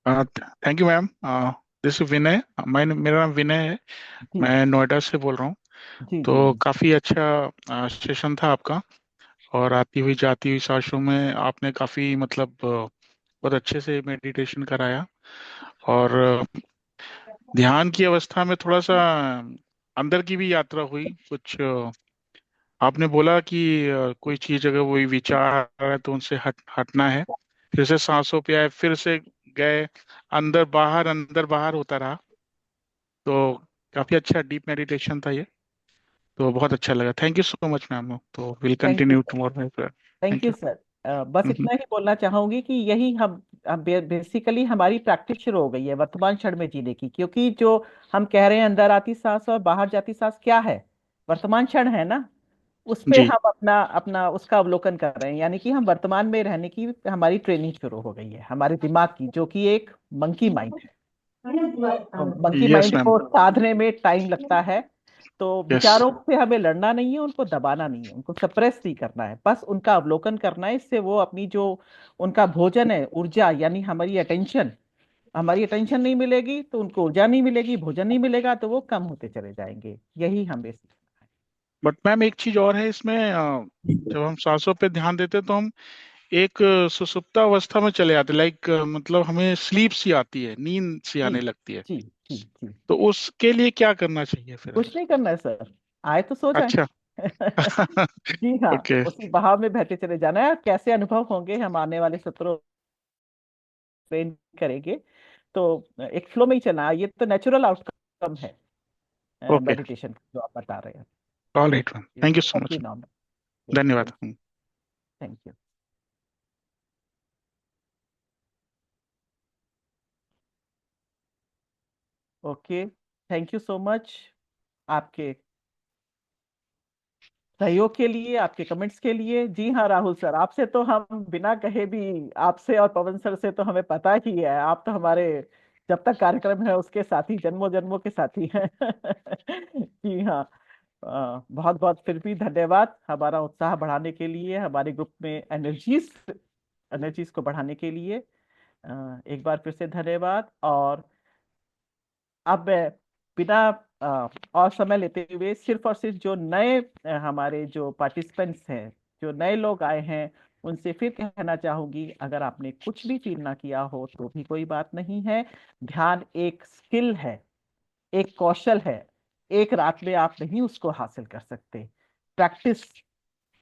Thank you ma'am. दिस विनय, मेरा नाम विनय है।
जी
मैं नोएडा से बोल रहा हूँ।
जी जी
तो काफ़ी अच्छा सेशन था आपका। और आती हुई जाती हुई सांसों में आपने काफ़ी मतलब बहुत अच्छे से मेडिटेशन कराया। और ध्यान की अवस्था में थोड़ा सा अंदर की भी यात्रा हुई कुछ। आपने बोला कि कोई चीज़ अगर वही विचार है तो उनसे हटना है। फिर से सांसों पे आए, फिर से गए, अंदर बाहर होता रहा। तो काफ़ी अच्छा डीप मेडिटेशन था ये। तो बहुत अच्छा लगा। Thank you so much ma'am. तो will
thank you
continue
sir.
Tomorrow.
Thank
thank
you
you.
Sir. बस इतना ही बोलना चाहूंगी कि यही हम बेसिकली हमारी प्रैक्टिस शुरू हो गई है वर्तमान क्षण में जीने की, क्योंकि जो हम कह रहे हैं अंदर आती सांस और बाहर जाती सांस क्या है, वर्तमान क्षण है ना। उस पे
जी।
हम अपना अपना उसका अवलोकन कर रहे हैं, यानी कि हम वर्तमान में रहने की हमारी ट्रेनिंग शुरू हो गई है हमारे दिमाग की, जो कि एक मंकी माइंड है। Monkey
yes
mind
ma'am.
को साधने में टाइम लगता है। तो
यस।
विचारों से हमें लड़ना नहीं है, उनको दबाना नहीं है, उनको सप्रेस नहीं करना है, बस उनका अवलोकन करना है। इससे वो अपनी जो उनका भोजन है ऊर्जा, यानी हमारी अटेंशन नहीं मिलेगी तो उनको ऊर्जा नहीं मिलेगी, भोजन नहीं मिलेगा तो वो कम होते चले जाएंगे। यही हमें
बट मैम एक चीज और है इसमें। जब हम सांसों पे ध्यान देते हैं तो हम एक सुषुप्त अवस्था में चले जाते, लाइक मतलब हमें स्लीप सी आती है, नींद सी
जी
आने लगती है।
जी जी जी।
तो उसके लिए क्या करना चाहिए फिर हमें?
कुछ नहीं करना है सर, आए तो सो जाए।
अच्छा।
जी हाँ,
ओके।
उसी बहाव में बहते चले जाना है। कैसे अनुभव होंगे हम आने वाले सत्रों ट्रेन करेंगे, तो एक फ्लो में ही चलना है। ये तो नेचुरल आउटकम है
ओके।
मेडिटेशन जो आप बता रहे हैं।
All right ma'am, thank you so much.
Perfectly normal.
धन्यवाद।
Thank you. Thank you. Okay, thank you so much आपके सहयोग के लिए, आपके कमेंट्स के लिए। जी हाँ राहुल सर, आपसे तो हम बिना कहे भी, आपसे और पवन सर से तो हमें पता ही है, आप तो हमारे जब तक कार्यक्रम है उसके साथी, जन्मों जन्मों के साथी हैं। जी हाँ। बहुत बहुत फिर भी धन्यवाद हमारा उत्साह बढ़ाने के लिए, हमारे ग्रुप में एनर्जीज को बढ़ाने के लिए। एक बार फिर से धन्यवाद। और अब मैं बिना और समय लेते हुए सिर्फ और सिर्फ जो नए हमारे जो पार्टिसिपेंट्स हैं, जो नए लोग आए हैं, उनसे फिर कहना चाहूंगी, अगर आपने कुछ भी फील ना किया हो तो भी कोई बात नहीं है। ध्यान एक स्किल है, एक कौशल है। एक रात में आप नहीं उसको हासिल कर सकते। प्रैक्टिस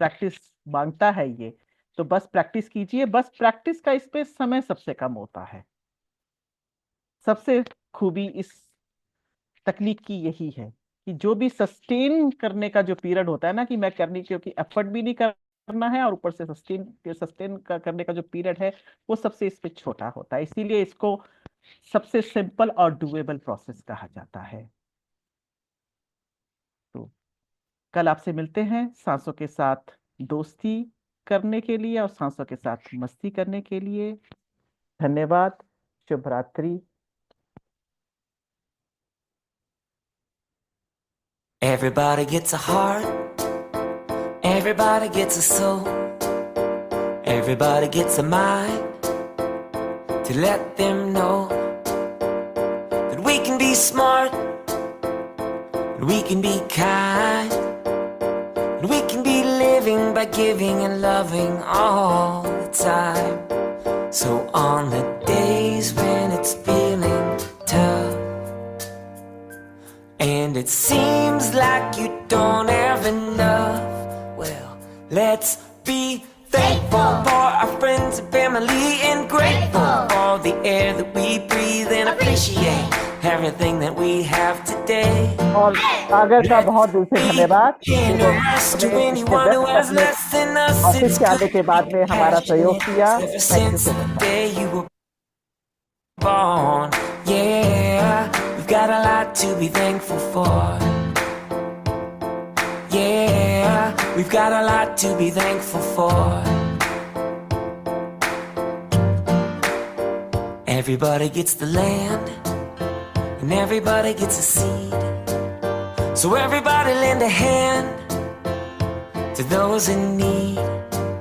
प्रैक्टिस मांगता है ये। तो बस प्रैक्टिस कीजिए, बस प्रैक्टिस का इस पे समय सबसे कम होता है। सबसे खूबी इस तकनीक की यही है कि जो भी सस्टेन करने का जो पीरियड होता है ना, कि मैं करने, क्योंकि एफर्ट भी नहीं करना है और ऊपर से सस्टेन करने का जो पीरियड है वो सबसे इस पे छोटा होता है। इसीलिए इसको सबसे सिंपल और डुएबल प्रोसेस कहा जाता है। तो कल आपसे मिलते हैं सांसों के साथ दोस्ती करने के लिए और सांसों के साथ मस्ती करने के लिए। धन्यवाद। शुभ रात्रि।
Everybody gets a heart, everybody gets a soul, everybody gets a mind to let them know that we can be smart, that we can be kind, that we can be living by giving and loving all the time. So on the days when it's feeling tough and it seems like you don't have enough, well, let's be thankful for our friends and family and grateful for the air that we breathe and appreciate everything that we have today.
और सागर का बहुत दिल से धन्यवाद।
Generous to anyone who has less than us.
Office
It's
के आने के बाद में हमारा सहयोग किया।
ever
thank you
since
so
the
much.
day you were born. Yeah, we've got a lot to be thankful for. Yeah, we've got a lot to be thankful for. Everybody gets the land, and everybody gets a seed. So everybody lend a hand to those in need.